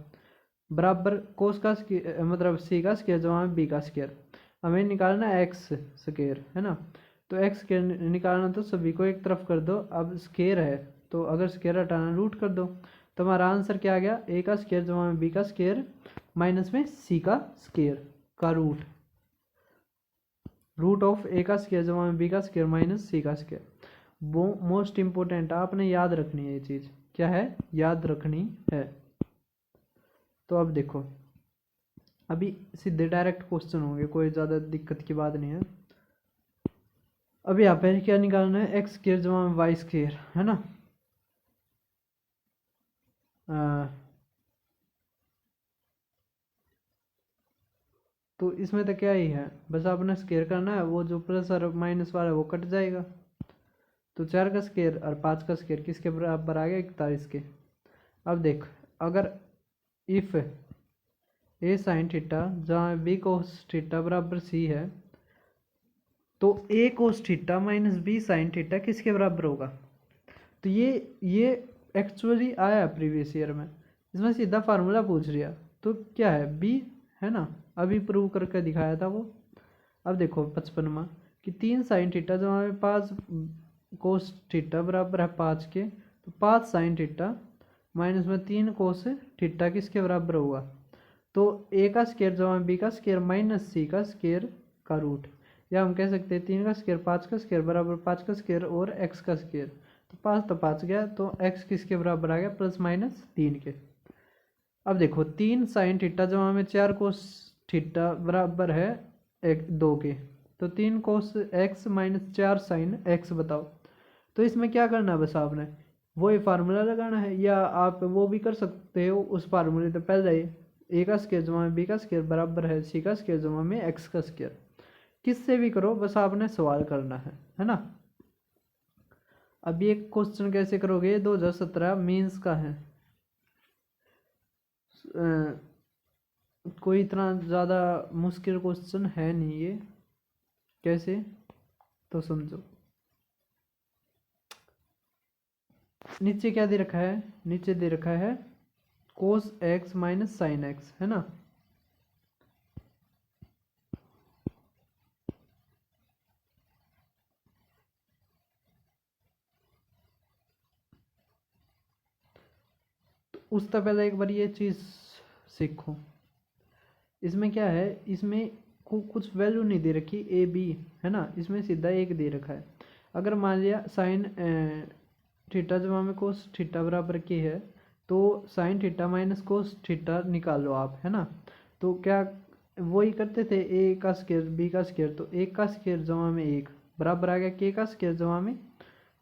बराबर कोस का मतलब सी का स्केयर जमा में बी का स्केयर, हमें निकालना है एक्स स्केयर, है ना। तो एक्स स्केयर निकालना, तो सभी को एक तरफ कर दो, अब स्केयर है तो अगर स्केयर हटाना रूट कर दो, तो हमारा आंसर क्या आ गया, ए का स्केयर जमा में बी का स्केयर माइनस में सी का स्केयर का रूट ऑफ ए का स्केयर जमा में बी का स्केयर माइनस सी का स्केयर। वो मोस्ट इंपोर्टेंट आपने याद रखनी है, ये चीज़ क्या है, याद रखनी है। तो अब देखो, अभी सीधे डायरेक्ट क्वेश्चन होंगे, कोई ज़्यादा दिक्कत की बात नहीं है। अब यहाँ पे क्या निकालना है, एक्स स्केयर जमा में वाई स्केयर, है ना। तो इसमें तो क्या ही है, बस आपने स्केयर करना है, वो जो प्लस और माइनस वाला है वो कट जाएगा, तो 4 का स्केयर और 5 का स्केयर किसके बराबर आ गया, 41 के। अब देख, अगर इफ ए साइन थीटा जहाँ बी कोस थीटा बराबर सी है, तो A cos theta minus B sine theta किसके बराबर होगा। तो ये एक्चुअली आया प्रीवियस ईयर में, इसमें सीधा फार्मूला पूछ लिया, तो क्या है बी, है ना, अभी प्रूव करके दिखाया था वो। अब देखो 55 में कि 3 साइन थीटा जमा में 5 कोस थीटा बराबर है 5 के, तो 5 साइन थीटा माइनस में 3 कोस थीटा किसके बराबर होगा, तो ए का स्केयर जमा में बी का स्केयर माइनस सी का स्केयर का रूट, या हम कह सकते हैं 3 का स्केयर 5 का स्केयर बराबर 5 का स्केयर और एक्स का स्केयर, तो 5 तो 5 गया, तो एक्स किसके बराबर आ गया, प्लस माइनस 3 के। अब देखो 3 साइन थीटा जमा में 4 कोस थीटा बराबर है 2 के, तो 3 cos x minus 4 sine x बताओ। तो इसमें क्या करना है, बस आपने वही फार्मूला लगाना है, या आप वो भी कर सकते हो उस फार्मूले तो पहले ही, ए का स्केयर जमा में बी का स्केयर बराबर है सी का स्केयर जमा में एक्स का स्केयर, किससे भी करो, बस आपने सवाल करना है ना। अब ये क्वेश्चन कैसे करोगे, 2017 मीन्स का है, कोई इतना ज़्यादा मुश्किल क्वेश्चन है नहीं ये, कैसे, तो समझो। नीचे क्या दे रखा है, नीचे दे रखा है cos x minus sine x, है ना। तो उससे पहले एक बार ये चीज़ सीखो, इसमें क्या है, इसमें कुछ वैल्यू नहीं दे रखी ए बी, है ना, इसमें सीधा एक दे रखा है। अगर मान लिया साइन थीटा जमा में कोस थीटा बराबर के है, तो sign theta minus cos theta निकाल लो आप, है ना। तो क्या वही करते थे, ए का स्क्वायर बी का स्क्वायर, तो एक का स्क्वायर जमा में एक बराबर आ गया के का स्क्वायर जमा में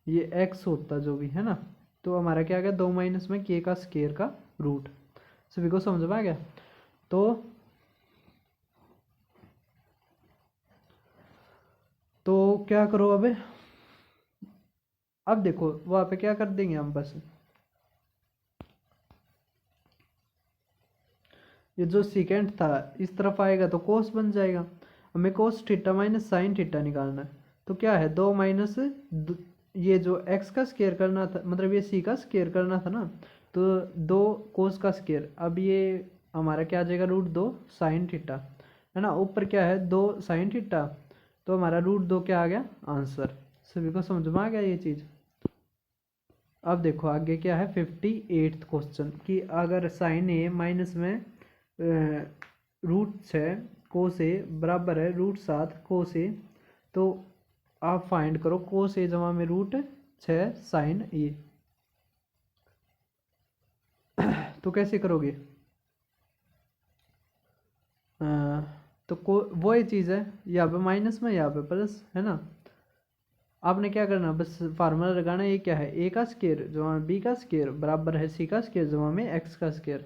ये एक्स होता जो भी, है ना। तो हमारा क्या आ गया, 2 माइनस में के का स्क्वायर का रूट। सभी को समझ में आ गया। तो क्या करो अब देखो वहां पे क्या कर देंगे हम, बस ये जो सीकेंड था इस तरफ आएगा तो कोस बन जाएगा। हमें कोस थीटा माइनस साइन थीटा निकालना है। तो क्या है, 2 माइनस ये जो एक्स का स्क्वायर करना था, मतलब ये सी का स्क्वायर करना था ना, तो 2 कोस का स्क्वायर, अब ये हमारा क्या आ जाएगा, √2 साइन थीटा, है ना। ऊपर क्या है, 2 साइन थीटा, तो हमारा √2 क्या आ गया, आंसर। सभी को समझ में आ गया ये चीज़। अब देखो आगे क्या है, 58th क्वेश्चन कि अगर साइन ए माइनस में √6 कोस ए बराबर है √7 कोस ए, तो आप फाइंड करो कोस ए जमा में √6 साइन ए। तो कैसे करोगे, तो वो ही चीज़ है, यहाँ पे माइनस में यहाँ पे प्लस, है ना। आपने क्या करना, बस फार्मूला लगाना, ये क्या है, ए का स्क्वायर जमा में बी का स्क्वायर बराबर है सी का स्क्वायर जमा में एक्स का स्क्वायर।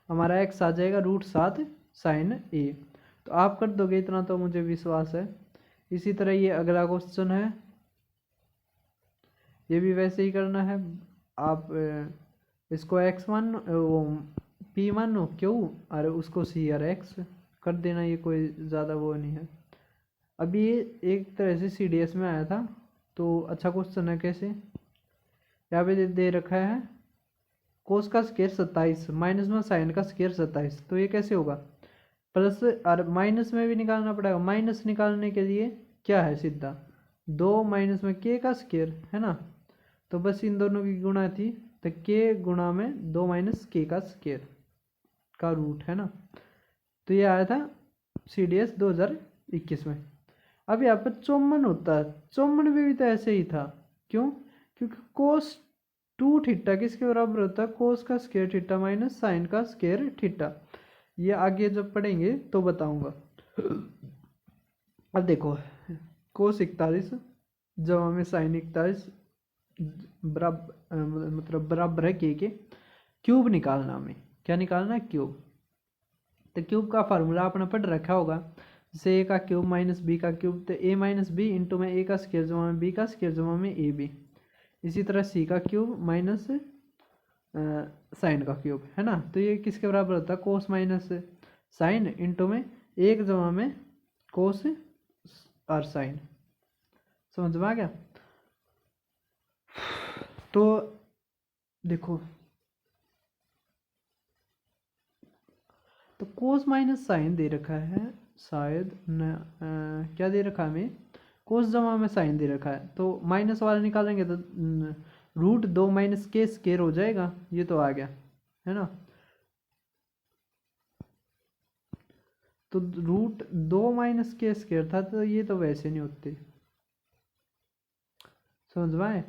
हमारा एक्स आ जाएगा √7 साइन ए। तो आप कर दोगे इतना तो मुझे विश्वास है। इसी तरह ये अगला क्वेश्चन है, ये भी वैसे ही करना है। आप इसको एक्स मान वो पी मानो क्यू, और उसको सी और एक्स कर देना, ये कोई ज़्यादा वो नहीं है। अभी ये एक तरह से CDS में आया था, तो अच्छा क्वेश्चन है। कैसे, यहाँ पे दे रखा है कोस का स्क्वायर 27 माइनस में साइन का स्क्वायर 27, तो ये कैसे होगा, प्लस और माइनस में भी निकालना पड़ेगा। माइनस निकालने के लिए क्या है, सीधा 2 माइनस में के का स्क्वायर, है ना। तो बस इन दोनों की गुणा थी, तो के गुणा में 2 माइनस के का स्क्वायर का रूट, है ना। तो ये आया था CDS 2021 में। अब यहाँ पर 54 होता है, 54 में भी तो ऐसे ही था। क्यों, क्योंकि कोस 2 थीटा किसके बराबर होता है, कोस का स्क्वायर थीटा माइनस साइन का स्क्वायर थीटा। ये आगे जब पढ़ेंगे तो बताऊंगा। अब देखो कोस 41 जमा में साइन 41 बराबर मतलब बराबर है के क्यूब निकालना। हमें क्या निकालना है, क्यूब। तो क्यूब का फार्मूला आपने पढ़ रखा होगा, जैसे ए का क्यूब माइनस बी का क्यूब, तो ए माइनस बी इंटू में ए का स्क्वायर जमा में बी का स्क्वायर जमा में ए बी। इसी तरह सी का क्यूब माइनस साइन का क्यूब, है ना। तो ये किसके बराबर होता है, कोस माइनस साइन इंटू में 1 जमा में कोस और साइन। समझ में आ गया। तो देखो, तो कोस माइनस साइन दे रखा है शायद न, क्या दे रखा है हमें, कोस जमा में साइन दे रखा है। तो माइनस वाला निकालेंगे तो √2 माइनस के स्क्वायर हो जाएगा, ये तो आ गया, है ना। तो √2 माइनस के स्क्वायर था, तो ये तो वैसे नहीं होते। समझ में आए।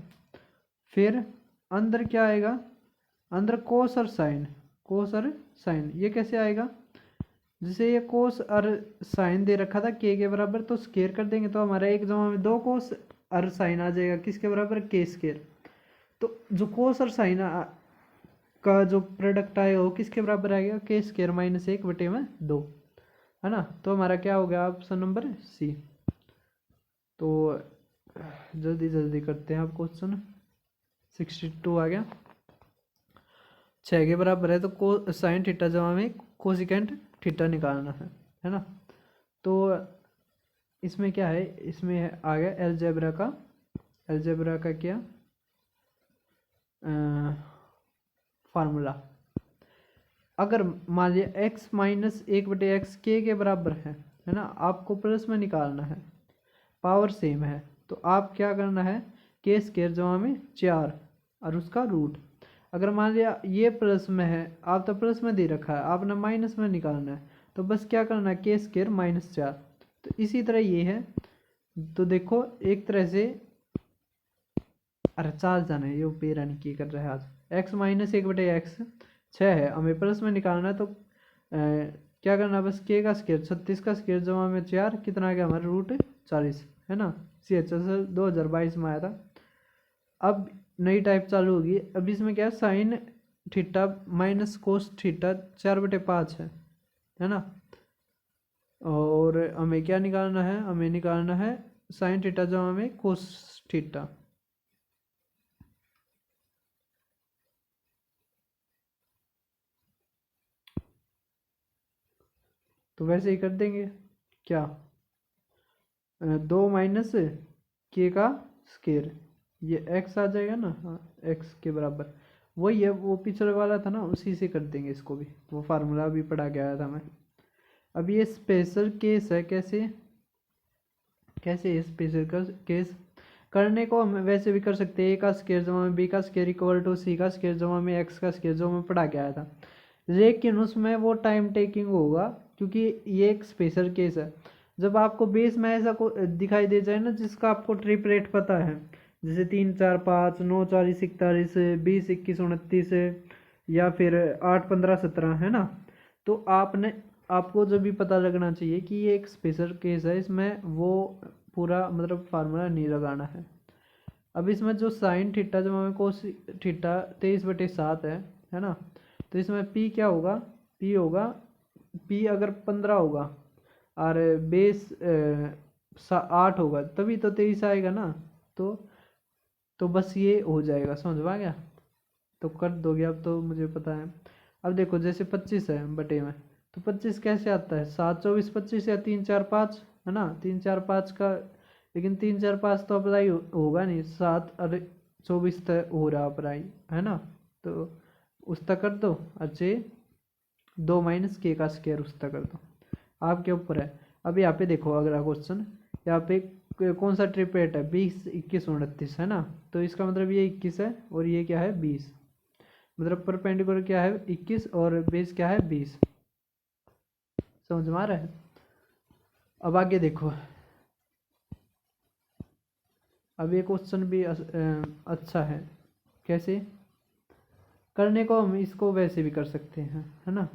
फिर अंदर क्या आएगा, अंदर कोस और साइन, कोस और साइन, ये कैसे आएगा, जैसे ये कोस और साइन दे रखा था के बराबर, तो स्क्वायर कर देंगे तो हमारा 1 जमा में 2 कोस और साइन आ जाएगा, किसके बराबर, के स्क्वायर। तो जो कोस और साइन का जो प्रोडक्ट आएगा वो किसके बराबर आएगा, के स्क्वायर माइनस 1/2, है ना। तो हमारा क्या हो गया, ऑप्शन नंबर सी। तो जल्दी जल्दी करते हैं आप क्वेश्चन। 62 आ गया, 6 के बराबर है, तो को साइन थीटा जमा में कोसिकेंट थीटा निकालना है ना। तो इसमें क्या है, इसमें आ गया एलजेब्रा का क्या फार्मूला। अगर मान लिया x माइनस 1/x के बराबर है ना, आपको प्लस में निकालना है, पावर सेम है, तो आप क्या करना है, के स्क्वायर जमा में 4 और उसका रूट। अगर मान लिया ये प्लस में है, आप तो प्लस में दे रखा है, आपने माइनस में निकालना है, तो बस क्या करना है, के स्क्वायर -4। तो इसी तरह ये है, तो देखो एक तरह से अरे 4 जाना है, ये पेरा नहीं की कर रहा है आज। एक्स माइनस 1/x 6 है, हमें प्लस में निकालना है तो क्या करना है, बस के का स्केयर 36 का स्केयर जमा में 4 कितना आ गया हमारा √40 है ना। CHSL 2022 में आया था। अब नई टाइप चालू होगी। अब इसमें क्या है, sign theta minus cos theta 4/5 है ना। और हमें क्या निकालना है, हमें निकालना है साइन थीटा जमा में कोस थीटा। तो वैसे ही कर देंगे क्या, 2 माइनस के का स्केयर, ये x आ जाएगा ना, हाँ x के बराबर वही है, वो पिछले वाला था ना, उसी से कर देंगे इसको भी, वो फार्मूला भी पढ़ा के आया था मैं। अब ये स्पेशल केस है, कैसे कैसे स्पेशल केस करने को हम वैसे भी कर सकते हैं, a का स्केयर जमा में b का स्केयर इक्वल टू c का स्केयर जमा में x का स्केयर, जो मैं पढ़ा के आया था। लेकिन उसमें वो टाइम टेकिंग होगा, क्योंकि ये एक स्पेशल केस है। जब आपको बेस में ऐसा को दिखाई दे जाए ना जिसका आपको ट्रिपलेट पता है, जैसे 3 4 5 9 4 41 20 21 29 या फिर 8 15 17 है ना, तो आपको जब भी पता लगना चाहिए कि ये एक स्पेशल केस है, इसमें वो पूरा मतलब फार्मूला नहीं लगाना है। अब इसमें जो साइन थीटा जब हमें कोस थीटा 23/7 है ना, तो इसमें p क्या होगा, p होगा, p अगर 15 होगा और बेस 8 होगा तभी तो 23 आएगा ना। तो बस ये हो जाएगा, समझ में आ गया, तो कर दोगे अब तो मुझे पता है। अब देखो जैसे 25 है बटे में, तो 25 कैसे आता है, 7 24 25 या 3 4 5 है ना, 3 4 5 का, लेकिन 3 4 5 तो अप्लाई होगा नहीं, 7 अरे 24 तक हो रहा अप्लाई है ना, तो उस तक कर दो। अच्छे 2 माइनस के का स्केयर उस तक कर दो, आपके ऊपर है। अब यहाँ पे देखो अगला क्वेश्चन, यहाँ पे कौन सा ट्रिपलेट है, 20 21 29 है ना, तो इसका मतलब ये 21 है और ये क्या है 20, मतलब परपेंडिकुलर क्या है 21 और बेस क्या है 20, समझ में आ रहा है। अब आगे देखो, अब ये क्वेश्चन भी अच्छा है, कैसे करने को, हम इसको वैसे भी कर सकते हैं है ना,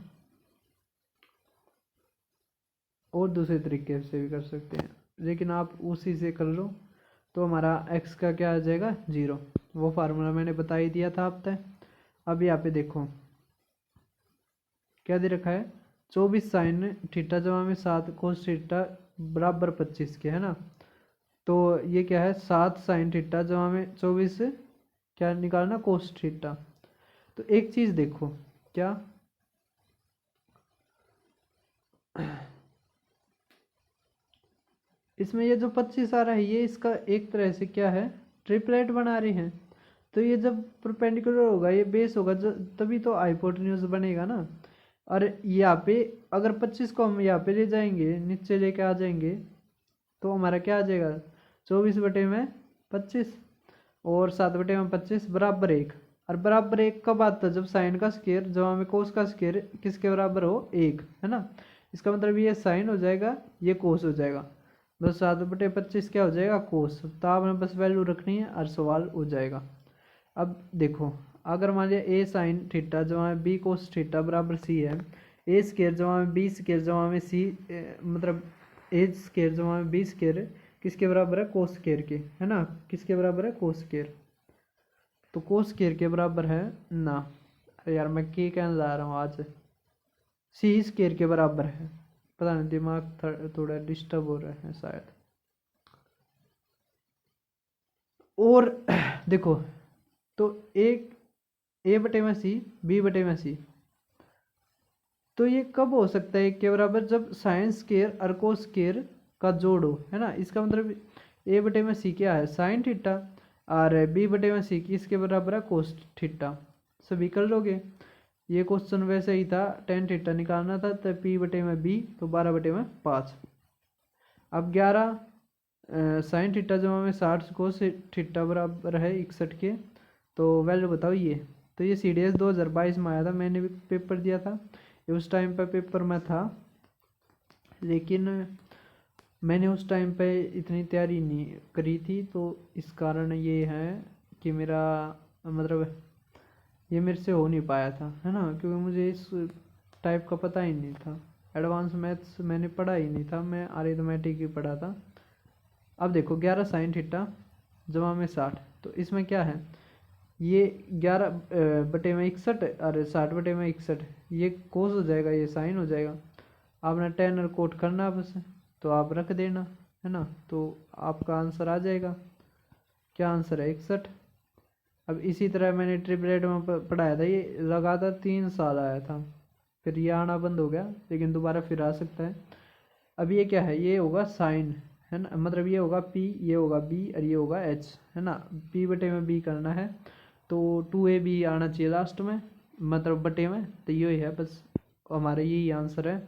और दूसरे तरीके से भी कर सकते हैं, लेकिन आप उसी से कर लो तो हमारा x का क्या आ जाएगा 0, वो फार्मूला मैंने बता ही दिया था आप तक। अब यहाँ पे देखो क्या दे रखा है, 24 साइन थीटा जमा में 7 कोस थीटा बराबर 25 के है ना, तो ये क्या है 7 साइन थीटा जमा में 24 क्या निकालना कोस थीटा। तो एक चीज देखो क्या, इसमें ये जो 25 आ रहा है ये इसका एक तरह से क्या है ट्रिपलेट बना रहे हैं, तो ये जब परपेंडिकुलर होगा ये बेस होगा तभी तो हाइपोटेन्यूज बनेगा ना। और यहाँ पे अगर 25 को हम यहाँ पे ले जाएंगे, नीचे लेके आ जाएंगे, तो हमारा क्या आ जाएगा 24/25 और 7/25 बराबर 1। और बराबर 1 कब आता है, जब साइन का स्केयर जमा में कोस का स्केयर किसके बराबर हो 1 है ना। इसका मतलब ये साइन हो जाएगा, ये कोस हो जाएगा, बस 7/25 क्या हो जाएगा कोस, तो आपने बस वैल्यू रखनी है और सवाल हो जाएगा। अब देखो अगर मान लिया ए साइन थीटा जमा में बी कोस थीटा बराबर सी है, ए स्केयर जमा में बी स्केयर जमा में सी मतलब ए स्केयर जमा में बी स्केयर किसके बराबर है कोस स्केयर के है ना, किसके बराबर है कोस स्केयर, तो कोस स्केयर के बराबर है ना, अरे यार मैं क्या कहने जा रहा हूँ आज, सी स्केयर के बराबर है, पता नहीं दिमाग थोड़ा डिस्टर्ब हो रहा है शायद। और देखो तो एक a/c b/c, तो ये कब हो सकता है एक के बराबर, जब साइन स्केयर और कोस स्केयर का जोड़ हो है ना। इसका मतलब a/c क्या है साइन थीटा और b/c किसके बराबर है कोस थीटा, सभी कर लोगे। ये क्वेश्चन वैसे ही था, टेन थीटा निकालना था तो p/b तो 12/5। अब 11 साइन थीटा जमा में 60 कोस थीटा बराबर है 61 के, तो वैल्यू बताओ ये। तो ये CDS 2022 में आया था, मैंने भी पेपर दिया था, ये उस टाइम पे पेपर में था, लेकिन मैंने उस टाइम पे इतनी तैयारी नहीं करी थी, तो इस कारण ये है कि मेरा मतलब ये मेरे से हो नहीं पाया था, है ना, क्योंकि मुझे इस टाइप का पता ही नहीं था। एडवांस मैथ्स मैंने पढ़ा ही नहीं था, मैं अरिथमेटिक ही पढ़ा था। अब देखो 11 साइन थीटा जमा में 60, तो इसमें क्या है, ये 11 बटे में 61, अरे 60 बटे में 61, ये कोस हो जाएगा, ये साइन हो जाएगा। आपने टेन और कोट करना बस, तो आप रख देना, है ना, तो आपका आंसर आ जाएगा। क्या आंसर है, 61। अब इसी तरह मैंने ट्रिपलेट में पढ़ाया था, ये लगातार 3 साल आया था, फिर ये आना बंद हो गया, लेकिन दोबारा फिर आ सकता है। अब ये क्या है, ये होगा साइन, है ना, मतलब ये होगा पी, ये होगा बी और ये होगा एच, है ना। पी बटे में बी करना है तो 2ab आना चाहिए लास्ट में, मतलब बटे में, तो ये है बस, हमारा यही आंसर है।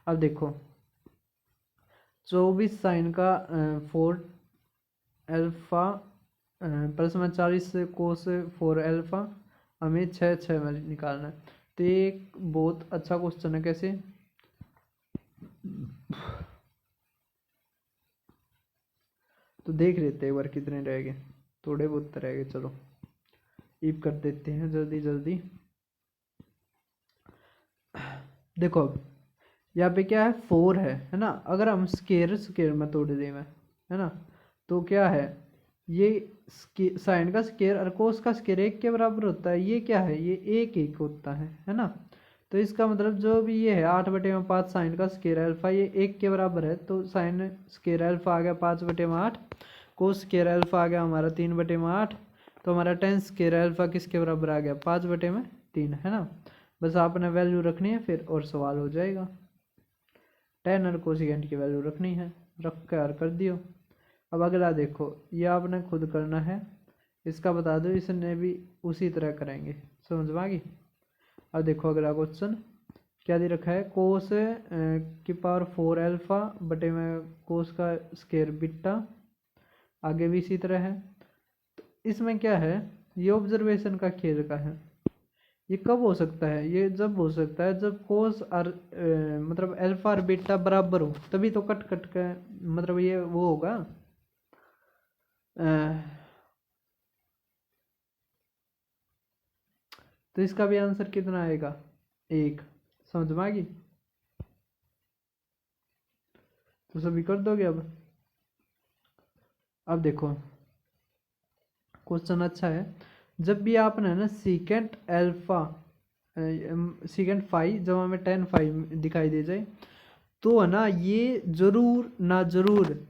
अब देखो 24 साइन का 4 अल्फ़ा प्लस में 40 कोस 4 अल्फ़ा, हमें 6 में निकालना है। तो ये एक बहुत अच्छा क्वेश्चन है। कैसे, तो देख लेते हैं एक बार कितने रह गए, थोड़े बहुत रह गए, चलो ईप कर देते हैं जल्दी जल्दी। देखो अब यहाँ पे क्या है, 4 है ना, अगर हम स्केयर में तोड़ दें में, है ना, तो क्या है, ये साइन का स्केयर और कोस का स्केयर 1 के बराबर होता है, ये क्या है, ये 1 होता है ना। तो इसका मतलब जो भी ये है 8 बटे में 5 साइन का स्केयर अल्फा, ये 1 के बराबर है, तो साइन स्केयर अल्फा आ गया 5 बटे में 8, कोस स्केयर अल्फा आ गया हमारा 3 बटे में 8, तो हमारा टेन स्केयर अल्फा किसके बराबर आ गया, 5 बटे में 3, है ना। बस आपने वैल्यू रखनी है फिर और सवाल हो जाएगा। टेन और कोसिकेंट की वैल्यू रखनी है, रख कर दियो। अब अगला देखो, ये आपने खुद करना है, इसका बता दो, इसने भी उसी तरह करेंगे, समझ में आ गई। अब देखो अगला क्वेश्चन क्या दे रखा है, कोस की पावर 4 अल्फा बटे में कोस का स्केयर बीटा, आगे भी इसी तरह है। तो इसमें क्या है, ये ऑब्जर्वेशन का खेल का है। ये कब हो सकता है, ये जब हो सकता है जब कोस और मतलब अल्फा और बीटा बराबर हो, तभी तो कट कट के मतलब ये वो होगा। तो इसका भी आंसर कितना आएगा, 1। समझ में आ गई, तो सभी कर दोगे। अब देखो क्वेश्चन अच्छा है, जब भी आपने ना सीकेंट अल्फा सीकेंट फाइव जब हमें 10 फाइव दिखाई दे जाए, तो है ना ये जरूर ना जरूर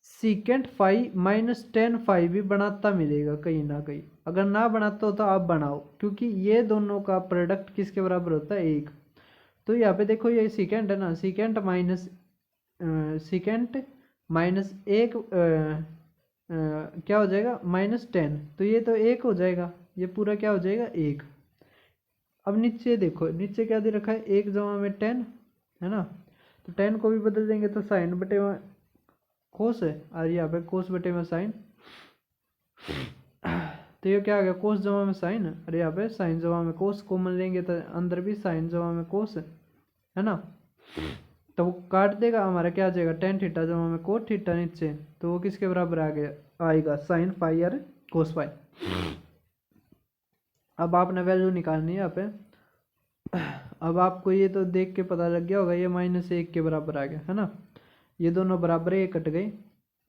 सीकेंट फाइव माइनस 10 फाइव भी बनाता मिलेगा कहीं ना कहीं। अगर ना बनाता हो तो आप बनाओ, क्योंकि ये दोनों का प्रोडक्ट किसके बराबर होता है, 1। तो यहाँ पे देखो ये सीकेंट है ना, सीकेंट माइनस 1 क्या हो जाएगा, -10, तो ये तो 1 हो जाएगा, ये पूरा क्या हो जाएगा, 1। अब नीचे देखो, नीचे क्या दे रखा है, 1 जमा में 10, है ना, तो 10 को भी बदल देंगे तो साइन बटे में कोस है, और यहाँ पे कोस बटे में साइन, तो ये क्या आ गया, कोस जमा में साइन, और यहाँ पे साइन जमा में कोस, कॉमन लेंगे तो अंदर भी साइन जमा में कोस है ना, तो वो काट देगा, हमारा क्या आ जाएगा, टेन थीटा जमा में कोट थीटा नीचे, तो वो किसके बराबर आ गया, आएगा साइन फाई और कोस फाई। अब आपने वैल्यू निकालनी है यहाँ पे। अब आपको ये तो देख के पता लग गया होगा, ये -1 के बराबर आ गया, है ना, ये दोनों बराबर है, ये कट गई,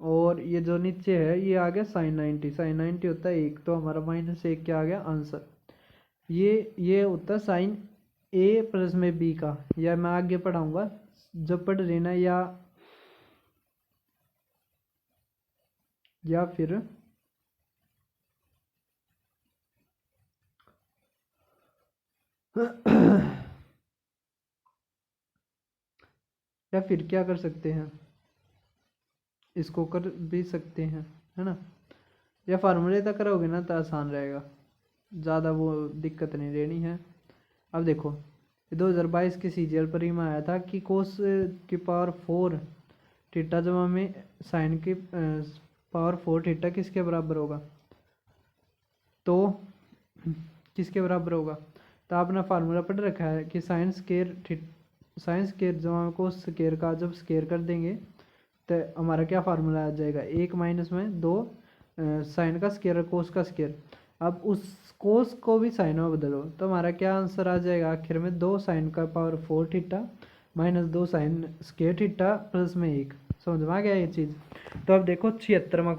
और ये जो नीचे है ये आ गया sin 90, sin 90 होता है 1, तो हमारा -1 क्या आ गया आंसर। ये होता है साइन A प्लस में B का, या मैं आगे पढ़ाऊंगा जब पढ़ लेना, या फिर या फिर क्या कर सकते हैं, इसको कर भी सकते हैं, है ना, या फार्मूले तक करोगे ना तो आसान रहेगा, ज़्यादा वो दिक्कत नहीं लेनी है। अब देखो 2022 के CGL पर ही में आया था कि कोस की पावर 4 थीटा जमा में साइन की पावर 4 थीटा किसके बराबर होगा, तो किसके बराबर होगा, तो आपने फार्मूला पढ़ रखा है कि साइन स्केयर जमा में कोस स्केयर का जब स्केयर कर देंगे तो हमारा क्या फार्मूला आ जाएगा, 1 माइनस में 2 साइन का स्केयर और कोस का स्केयर। अब उस कोस को भी साइन में बदलो तो हमारा क्या आंसर आ जाएगा आखिर में, 2 साइन का power 4 theta minus 2 sine square theta plus में 1। समझ में आ गया ये चीज़। तो अब देखो 76वां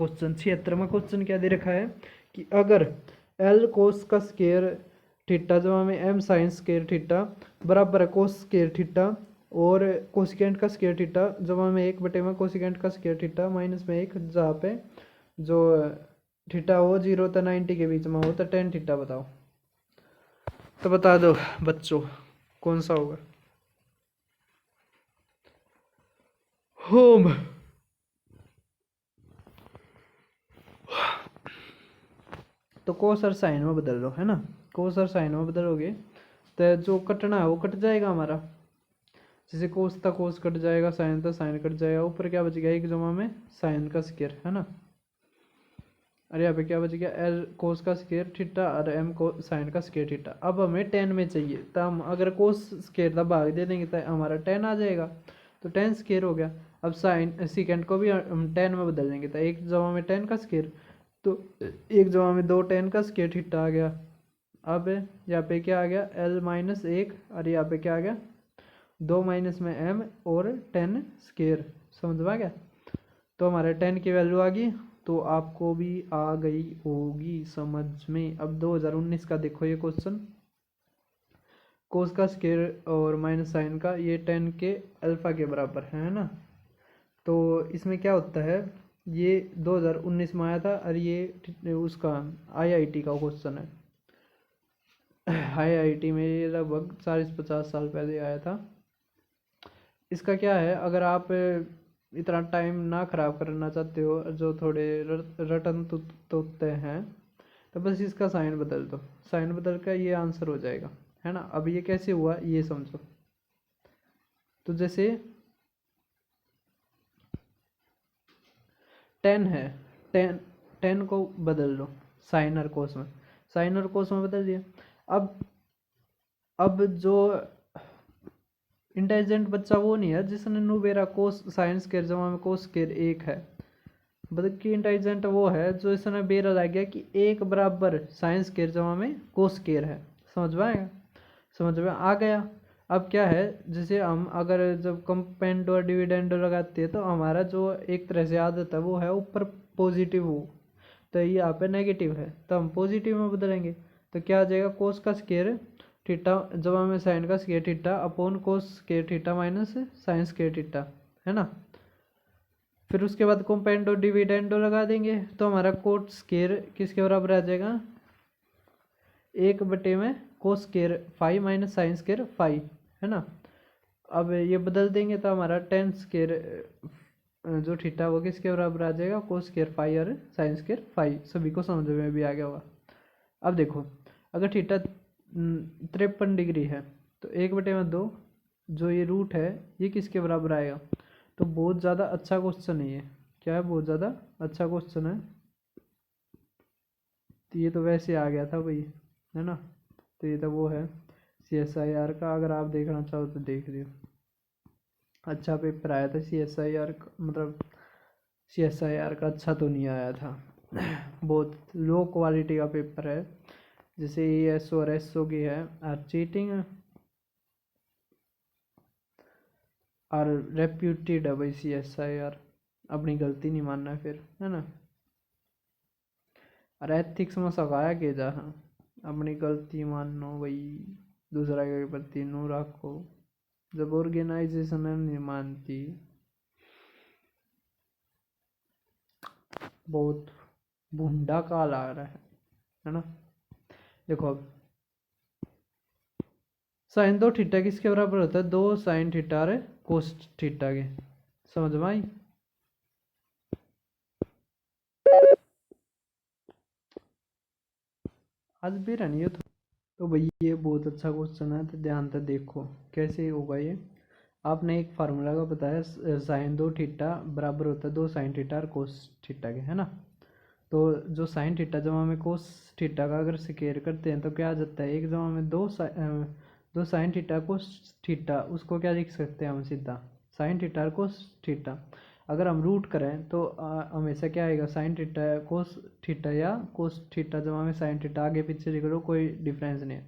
क्वेश्चन क्या दे रखा है कि अगर एल कोस का स्केयर थीटा जमा में एम साइन स्केयर थीटा बराबर है कोस स्केयर थीटा और कोसिकेंट का स्केयर थीटा जमा में 1/में कोसिकेंट का स्केयर थीटा माइनस में 1, जहाँ पे जो थीटा हो 0 तो 90 के बीच में हो तो tan थीटा बताओ। तो बता दो बच्चों कौन सा होगा। होम तो कोस और साइन में बदल लो, है ना। कोस और साइन में बदलोगे तो जो कटना है वो कट जाएगा हमारा। जैसे कोस था कोस कट जाएगा, साइन था साइन कट जाएगा, ऊपर क्या बच गया 1 जमा में साइन का स्केयर, है ना। अरे यहाँ पे क्या बच गया, एल कोस का स्केयर थीटा और एम को साइन का स्केयर थीटा। अब हमें टेन में चाहिए तो हम अगर कोस स्केयर का भाग दे देंगे तो हमारा टेन आ जाएगा, तो टेन स्केयर हो गया। अब साइन सीकेंड को भी हम टेन में बदल देंगे तो 1 जमा में टेन का स्केयर, तो 1 जमा में 2 टेन का स्केयर थीटा आ गया। अब यहाँ पे क्या आ गया एल माइनस 1 और यहाँ पे क्या आ गया 2 माइनस में एम और 10 स्केयर। समझ में आ गया। तो हमारे 10 की वैल्यू आ गई, तो आपको भी आ गई होगी समझ में। अब 2019 का देखो ये क्वेश्चन, कोस का स्केयर और माइनस साइन का, ये 10 के अल्फा के बराबर है ना। तो इसमें क्या होता है, ये 2019 में आया था और ये उसका आईआईटी का क्वेश्चन है। आईआईटी में ये लगभग 40-50 साल पहले आया था। इसका क्या है, अगर आप इतना टाइम ना खराब करना चाहते हो, जो थोड़े रटन तोते हैं, तो बस इसका साइन बदल दो, साइन बदल कर ये आंसर हो जाएगा, है ना। अब ये कैसे हुआ ये समझो। तो जैसे 10 है, 10 को बदल लो साइन और कोस में, साइन और कोस में बदल दिया। अब जो इंटेलिजेंट बच्चा वो नहीं है जिसने नुबेरा कोस साइन स्केयर जमा में कोस स्केयर 1 है, बल्कि इंटेलिजेंट वो है जो इसने बेरा ला गया कि 1 बराबर साइन स्केयर जमा में कोस स्केयर है। समझ में आएगा, समझ में आ गया। अब क्या है, जैसे हम अगर जब कंपेंड और डिविडेंड लगाते हैं तो हमारा जो एक तरह से आदत है वो है ऊपर पॉजिटिव हो, तो ये यहाँ पे नेगेटिव है तो हम पॉजिटिव में बदलेंगे। तो क्या आ जाएगा कोस का स्केयर थीटा जमा में साइन का square theta upon cos square theta minus sine square theta, है ना। फिर उसके बाद कंपेंडो डिविडेंडो लगा देंगे तो हमारा कोट स्केयर किसके बराबर आ जाएगा, 1 में cos square 5 minus sine square 5, है ना। अब ये बदल देंगे तो हमारा 10 स्केयर जो थीटा वो किसके बराबर आ जाएगा, कोस स्केयर 5 और साइन स्केयर 5। सभी को समझ में भी आ गया होगा। अब देखो अगर थीटा 53 डिग्री है तो 1/2 जो ये रूट है ये किसके बराबर आएगा। तो बहुत ज़्यादा अच्छा क्वेश्चन है ये, क्या है बहुत ज़्यादा अच्छा क्वेश्चन है। तो ये तो वैसे आ गया था भाई, है ना। तो ये तो वो है CSIR का, अगर आप देखना चाहो तो देख लियो। अच्छा पेपर आया था CSIR का, मतलब CSIR का अच्छा तो नहीं आया था। बहुत लो क्वालिटी का पेपर है। जैसे ES और SO की है और चीटिंग और रेप्यूटेड है भाई CSIR, अपनी गलती नहीं मानना फिर, है ना। और एथिक्स में सखाया के जा, हाँ अपनी गलती मानो भाई, दूसरा के प्रति नो रखो। जब ऑर्गेनाइजेशन नहीं मानती, बहुत भूंडा काल आ रहा है ना। देखो अब साइन 2 थीटा किसके बराबर होता है, 2 साइन थीटा और कोस थीटा के। समझ में आई। आज भी रहनी है तो भाई ये बहुत अच्छा क्वेश्चन है, तो ध्यान से देखो कैसे होगा ये। आपने एक फार्मूला का बताया, साइन 2 थीटा बराबर होता है 2 साइन थीटा और कोस थीटा के, है ना। तो जो साइन थीटा जमा में कोस थीटा का अगर स्क्वायर करते हैं तो क्या आ जाता है, 1 जमा में 2 साइन थीटा कोस थीटा, उसको क्या लिख सकते हैं हम सीधा साइन थीटा और कोस थीटा। अगर हम रूट करें तो हमेशा क्या आएगा, साइन थीटा कोस थीटा या कोस थीटा जमा में साइन थीटा, आगे पीछे लिख लो कोई डिफरेंस नहीं है।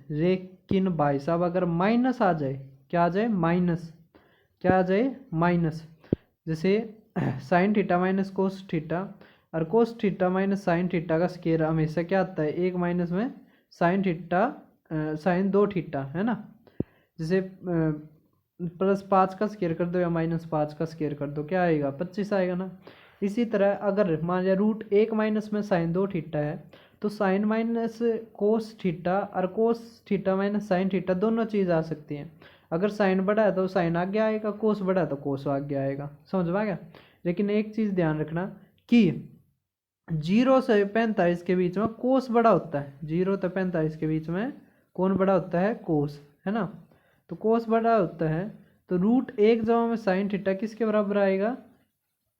लेकिन भाई साहब अगर माइनस आ जाए, क्या आ जाए माइनस, क्या आ जाए माइनस, जैसे sine theta minus cos theta और cos theta minus sine theta का स्केयर हमेशा क्या आता है, एक माइनस में साइन थीटा साइन 2 थीटा है ना। जैसे +5 का स्केयर कर दो या -5 का स्केयर कर दो, क्या आएगा 25 आएगा ना। इसी तरह अगर मान लिया √1 माइनस में साइन 2 थीटा है तो साइन माइनस कोस थीटा और cos theta minus sine theta दोनों चीज़ आ सकती हैं। अगर साइन बढ़ा है तो साइन आगे आएगा, कोस बढ़ा है तो कोस आगे आएगा, समझ में आ गया। लेकिन एक चीज़ ध्यान रखना कि 0 से 45 के बीच में कोस बड़ा होता है, 0 से 45 के बीच में कौन बड़ा होता है, कोस, है ना। तो कोस बड़ा होता है तो √1 जमा में साइन थीटा किसके बराबर आएगा,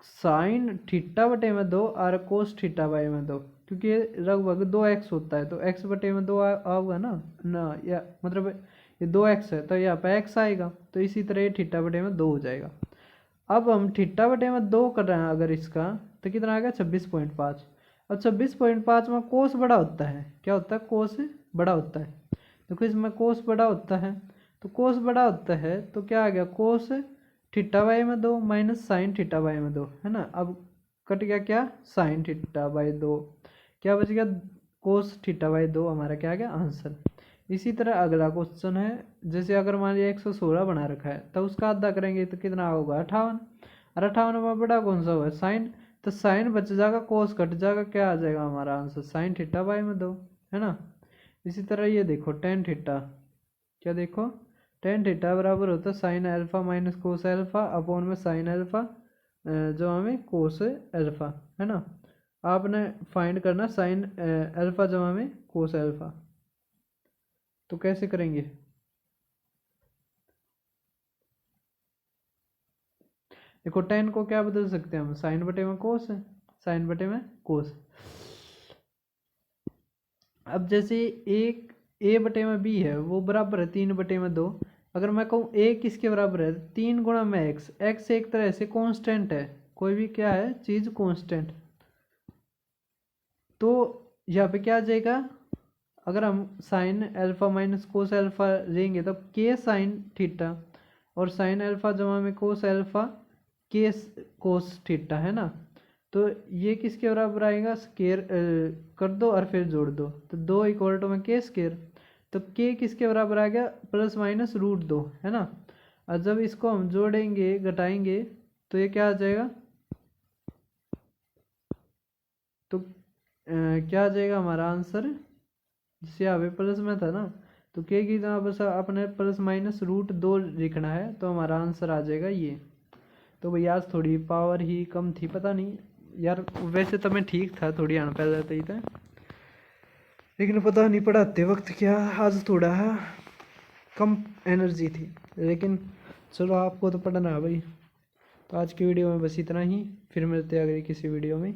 साइन थीटा बटे में 2 और कोस थीटा बाई में 2, क्योंकि ये लगभग 2x होता है तो x बटे में 2 आओगे ना या मतलब ये 2x है तो यहाँ पे x आएगा, तो इसी तरह ये थीटा बटे में 2 हो जाएगा। अब हम थीटा बटे में 2 कर रहे हैं अगर इसका, तो कितना आ गया 26.5। अब 26.5 में कोस बड़ा होता है, क्या होता है, कोस बड़ा होता है। देखो इसमें कोस बड़ा होता है, तो कोस बड़ा होता है तो क्या आ गया, कोस थीटा बाई में 2 माइनस साइन थीटा बाई में 2, है ना। अब कट गया क्या, साइन थीटा बाई 2, क्या बच गया, कोस थीटा बाई 2 हमारा क्या आ गया आंसर। इसी तरह अगला क्वेश्चन है, जैसे अगर मान लिया 116 बना रखा है तो उसका आधा करेंगे तो कितना होगा 58, और 58 में बड़ा कौन सा हुआ है, साइन, तो साइन बच जाएगा, कोस कट जाएगा, क्या आ जाएगा हमारा आंसर साइन थीटा बाई में 2, है ना। इसी तरह ये देखो टेन थीटा, क्या देखो टेन थीटा बराबर होता है sine alpha minus cos alpha upon में साइन अल्फा जो हमें कोस अल्फा, है ना। आपने फाइंड करना साइन अल्फा जमा में कोस अल्फा, तो कैसे करेंगे, देखो टेन को क्या बदल सकते हैं हम, साइन बटे में कोस है, साइन बटे में कोस। अब जैसे एक ए बटे में बी है वो बराबर है 3 बटे में 2, अगर मैं कहूँ ए किसके बराबर है, 3 गुणा में एक्स, एक्स एक तरह से कांस्टेंट है, कोई भी क्या है चीज़ कांस्टेंट, तो यहाँ पे क्या आ जाएगा, अगर हम sine alpha minus cos alpha लेंगे तो के साइन थीटा और साइन अल्फा जमा में कोस अल्फा के कोस थीटा, है ना। तो ये किसके बराबर आएगा, स्केयर कर दो और फिर जोड़ दो, तो 2 इक्वल टू में के स्केयर, तो के किसके बराबर आ गया प्लस माइनस √2, है ना। और जब इसको हम जोड़ेंगे घटाएंगे तो ये क्या आ जाएगा, तो क्या आ जाएगा हमारा आंसर, जैसे यहाँ पे प्लस में था ना तो के की जगह बस अपने प्लस माइनस √2 लिखना है, तो हमारा आंसर आ जाएगा ये। तो भैया आज थोड़ी पावर ही कम थी, पता नहीं यार, वैसे तो मैं ठीक था, थोड़ी अनपढ़ ही था, लेकिन पता नहीं पढ़ाते वक्त क्या आज थोड़ा कम एनर्जी थी, लेकिन चलो आपको तो पढ़ना है भाई। तो आज की वीडियो में बस इतना ही, फिर मिलते हैं अगली किसी वीडियो में।